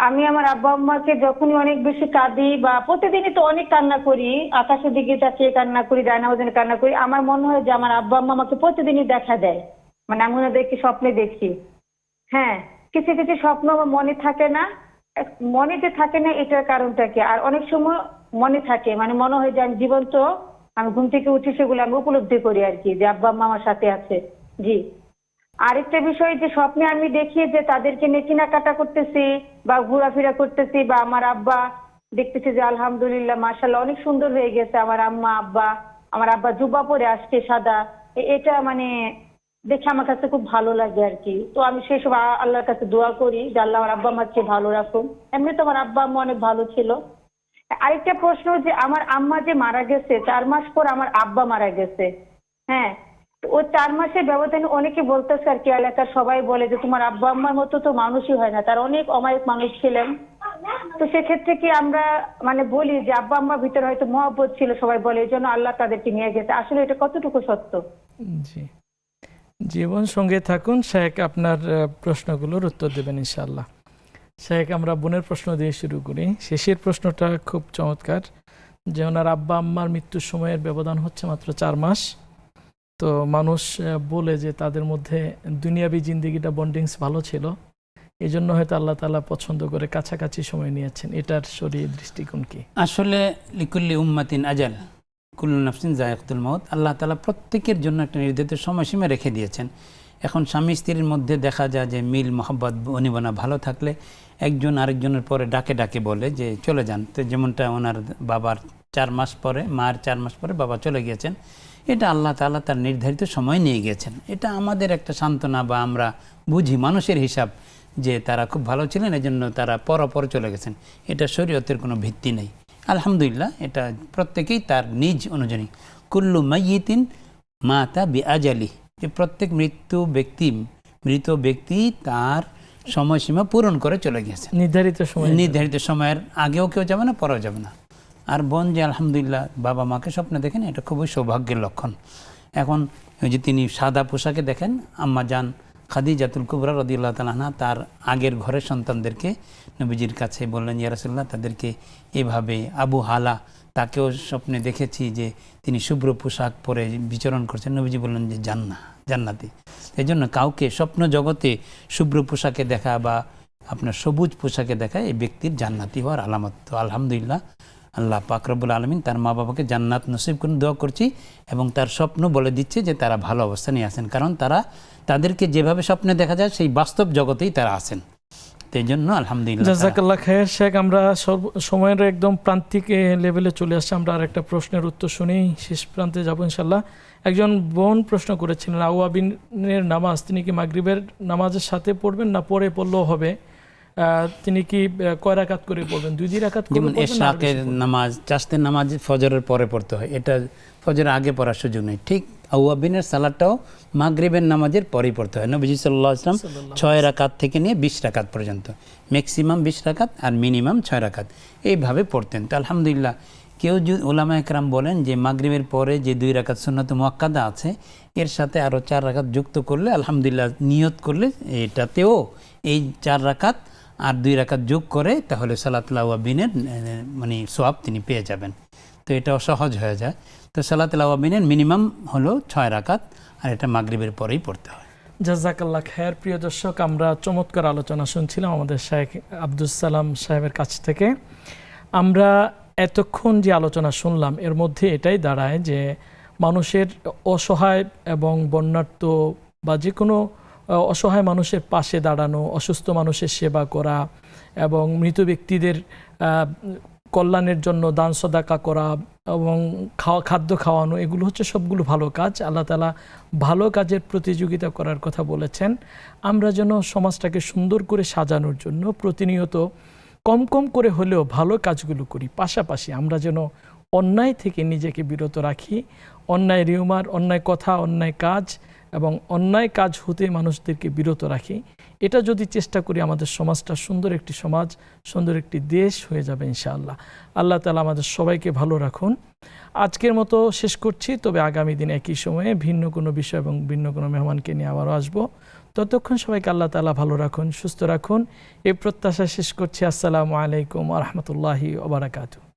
আমি আমার আব্বা আম্মাকে যখনই অনেক বেশি কাঁদি, বা প্রতিদিনই তো অনেক কান্না করি, আকাশের দিকে তাকিয়ে কান্না করি, ডায়নামাজনে কান্না করি, আমার মনে হয় যে আমার আব্বা আম্মা আমাকে প্রতিদিনই দেখা দেয়, মানে আমি ওনাদেরকে স্বপ্নে দেখি। হ্যাঁ, কিছু কিছু স্বপ্ন আমার মনে থাকে না। মনে যে থাকে না এটার কারণটা কি? আর অনেক সময় মনে থাকে, মানে মনে হয় যে আমি জীবন্ত, আমি ঘুম থেকে উঠি, সেগুলো আমি উপলব্ধি করি আর কি, যে আব্বা আম্মা আমার সাথে আছে। জি, আরেকটা বিষয় যে স্বপ্নে আমি দেখি যে তাদেরকে নিয়ে কেনাকাটা করতেছি বা ঘোরাফেরা করতেছি, বা আমার আব্বা দেখতেছি যে আলহামদুলিল্লাহ মাশাআল্লাহ অনেক সুন্দর হয়ে গেছে আমার আম্মা, আব্বা, আমার আব্বা জুব্বা পরে আসছে সাদা, এটা মানে দেখে আমার কাছে খুব ভালো লাগে আর কি। তো আমি সেই সব আল্লাহর কাছে দোয়া করি যে আল্লাহ আমার আব্বা আমাকে ভালো রাখুন। এমনি তো আমার আব্বা আম্মা অনেক ভালো ছিল। আরেকটা প্রশ্ন যে আমার আম্মা যে মারা গেছে 4 মাস পর আমার আব্বা মারা গেছে। হ্যাঁ, ও 4 মাসের ব্যবধানে অনেকে বলতেছে আর কি, এলাকার সবাই বলে যে তোমার আব্বা আম্মার মতো তো মানুষই হয় না, তার অনেক অমায়িক মানুষ ছিলেন। তো সেক্ষেত্রে কি আমরা মানে বলি যে আব্বা আম্মার ভিতরে হয়তো মহব্বত ছিল, সবাই বলে এই জন্য আল্লাহ তাদেরকে নিয়ে গেছে, আসলে এটা কতটুকু সত্য? জি, জীবন সঙ্গে থাকুন। শেখ আপনার প্রশ্নগুলোর উত্তর দেবেন ইনশাআল্লাহ। শেখ, আমরা বোনের প্রশ্ন দিয়ে শুরু করি। শেষের প্রশ্নটা খুব চমৎকার, যে ওনার আব্বা আম্মার মৃত্যুর সময়ের ব্যবধান হচ্ছে মাত্র 4 মাস। তো মানুষ বলে যে তাদের মধ্যে দুনিয়াবি জিন্দেগিটা বন্ডিংস ভালো ছিল, এই জন্য হয়তো আল্লাহ তাআলা পছন্দ করে কাছাকাছি সময় নিয়েছেন। এটার শরীর দৃষ্টিকোণ কি? আসলে লিকুল্লি উম্মাতিন আজাল কুল্লু নাফসিন যায়কাতুল মাউত, আল্লাহ তাআলা প্রত্যেকের জন্য একটা নির্ধারিত সময়সীমা রেখে দিয়েছেন। এখন স্বামী স্ত্রীর মধ্যে দেখা যায় যে মিল মহব্বত বনিবনা ভালো থাকলে একজন আরেকজনের পরে ডাকে ডাকে বলে যে চলে যান। তো যেমনটা ওনার বাবার 4 মাস পরে, মার 4 মাস পরে বাবা চলে গিয়েছেন, এটা আল্লাহ তাআলা তার নির্ধারিত সময় নিয়ে গিয়েছেন। এটা আমাদের একটা সান্ত্বনা, বা আমরা বুঝি মানুষের হিসাব যে তারা খুব ভালো ছিলেন, এজন্য তারা পর চলে গেছেন। এটা শরীয়তের কোনো ভিত্তি নেই। আলহামদুলিল্লাহ, এটা প্রত্যেকেই তার নিজ অনুযায়ী। কুল্লু মাইয়িতিন মাতা বিআজালি, যে প্রত্যেক মৃত ব্যক্তি তার সময়সীমা পূরণ করে চলে গেছে। নির্ধারিত সময়ের আগেও কেউ যাবে না, পরেও যাবে না। আর বোন যে আলহামদুলিল্লাহ বাবা মাকে স্বপ্নে দেখেন, এটা খুবই সৌভাগ্যের লক্ষণ। এখন ওই যে তিনি সাদা পোশাকে দেখেন, আম্মা জান খাদিজাতুল কুবরা রাদিয়াল্লাহু তাআলা আনহা তার আগের ঘরের সন্তানদেরকে নবীজির কাছে বললেন, ইয়া রাসূলুল্লাহ, তাদেরকে এভাবে আবু হালা তাকেও স্বপ্নে দেখেছি যে তিনি শুভ্র পোশাক পরে বিচরণ করছেন। নবীজি বললেন যে জান্নাতি। এই জন্য কাউকে স্বপ্ন জগতে শুভ্র পোশাকে দেখা বা আপনার সবুজ পোশাকে দেখা এই ব্যক্তির জান্নাতি হওয়ার আলামত। তো আলহামদুলিল্লাহ, আল্লাহ পাক রব্বুল আলামিন তার মা বাবাকে জান্নাত নসিব করে দোয়া করছি, এবং তার স্বপ্ন বলে দিচ্ছে যে তারা ভালো অবস্থানে আছেন, কারণ তাদেরকে যেভাবে স্বপ্নে দেখা যায় সেই বাস্তব জগতেই তারা আছেন। এই জন্য আলহামদুলিল্লাহ। জাযাকাল্লাহ খায়ের। শেখ, আমরা সময়ের একদম প্রান্তিক লেভেলে চলে আসছি। আমরা আর একটা প্রশ্নের উত্তর শুনি, শেষ প্রান্তে যাবো ইনশাল্লাহ। একজন বোন প্রশ্ন করেছিলেন, আওয়াবিনের নামাজ তিনি কি মাগরিবের নামাজের সাথে পড়বেন না পরে পড়লেও হবে? তিনি কি কয় রাকাত করে পড়বেন? 2 রাকাত করে পড়বেন? ইশরাকের নামাজ, চাষতের নামাজ ফজরের পরে পড়তে হয়, এটা ফজরের আগে পড়ার সুযোগ নেই। ঠিক আওয়াবিনের সালাতটাও মাগরিবের নামাজের পরেই পড়তে হয়। নবীজি সাল্লাল্লাহু আলাইহি ওয়াসাল্লাম 6 রাকাত থেকে নিয়ে 20 রাকাত পর্যন্ত, ম্যাক্সিমাম 20 রাকাত আর মিনিমাম 6 রাকাত এইভাবে পড়তেন। তো আলহামদুলিল্লাহ, কেউ যদি ওলামা একরাম বলেন যে মাগরিবের পরে যে 2 রাকাত সুন্নাত মুআক্কাদা আছে, এর সাথে আরও 4 রাকাত যুক্ত করলে আলহামদুলিল্লাহ, নিয়ত করলে এটাতেও এই 4 রাকাত আর 2 রাকাত যোগ করে তাহলে সালাতুল আওয়াবিনের মানে সওয়াব তিনি পেয়ে যাবেন। তো এটাও সহজ হয়ে যায়। তো সালাতুল আওয়াবিনের মিনিমাম হলো 6 রাকাত, আর এটা মাগরিবের পরেই পড়তে হয়। জাযাকাল্লাহ খায়ের। প্রিয় দর্শক, আমরা চমৎকার আলোচনা শুনছিলাম আমাদের শেখ আব্দুস সালাম সাহেবের কাছ থেকে। আমরা এতক্ষণ যে আলোচনা শুনলাম, এর মধ্যে এটাই দাঁড়ায় যে মানুষের অসহায় এবং বন্যার্ত বা যে কোনো অসহায় মানুষের পাশে দাঁড়ানো, অসুস্থ মানুষের সেবা করা এবং মৃত ব্যক্তিদের কল্যাণের জন্য দান সদাকা করা এবং খাদ্য খাওয়ানো, এগুলো হচ্ছে সবগুলো ভালো কাজ। আল্লাহ তাআলা ভালো কাজের প্রতিযোগিতা করার কথা বলেছেন। আমরা যেন সমাজটাকে সুন্দর করে সাজানোর জন্য প্রতিনিয়ত কম কম করে হলেও ভালো কাজগুলো করি। পাশাপাশি আমরা যেন অন্যায় থেকে নিজেকে বিরত রাখি, অন্যায় রিউমার, অন্যায় কথা, অন্যায় কাজ এবং অন্যায় কাজ হতে মানুষদেরকে বিরত রাখি। এটা যদি চেষ্টা করি, আমাদের সমাজটা সুন্দর একটি সমাজ, সুন্দর একটি দেশ হয়ে যাবে ইনশাআল্লাহ। আল্লাহ তাআলা আমাদের সবাইকে ভালো রাখুন। আজকের মতো শেষ করছি, তবে আগামী দিন একই সময়ে ভিন্ন কোনো বিষয় এবং ভিন্ন কোনো মেহমানকে নিয়ে আবারও আসবো। ততক্ষণ সবাইকে আল্লাহ তাআলা ভালো রাখুন, সুস্থ রাখুন, এই প্রত্যাশা শেষ করছি। আসসালামু আলাইকুম ওয়া রাহমাতুল্লাহি ওয়া বারাকাতুহু।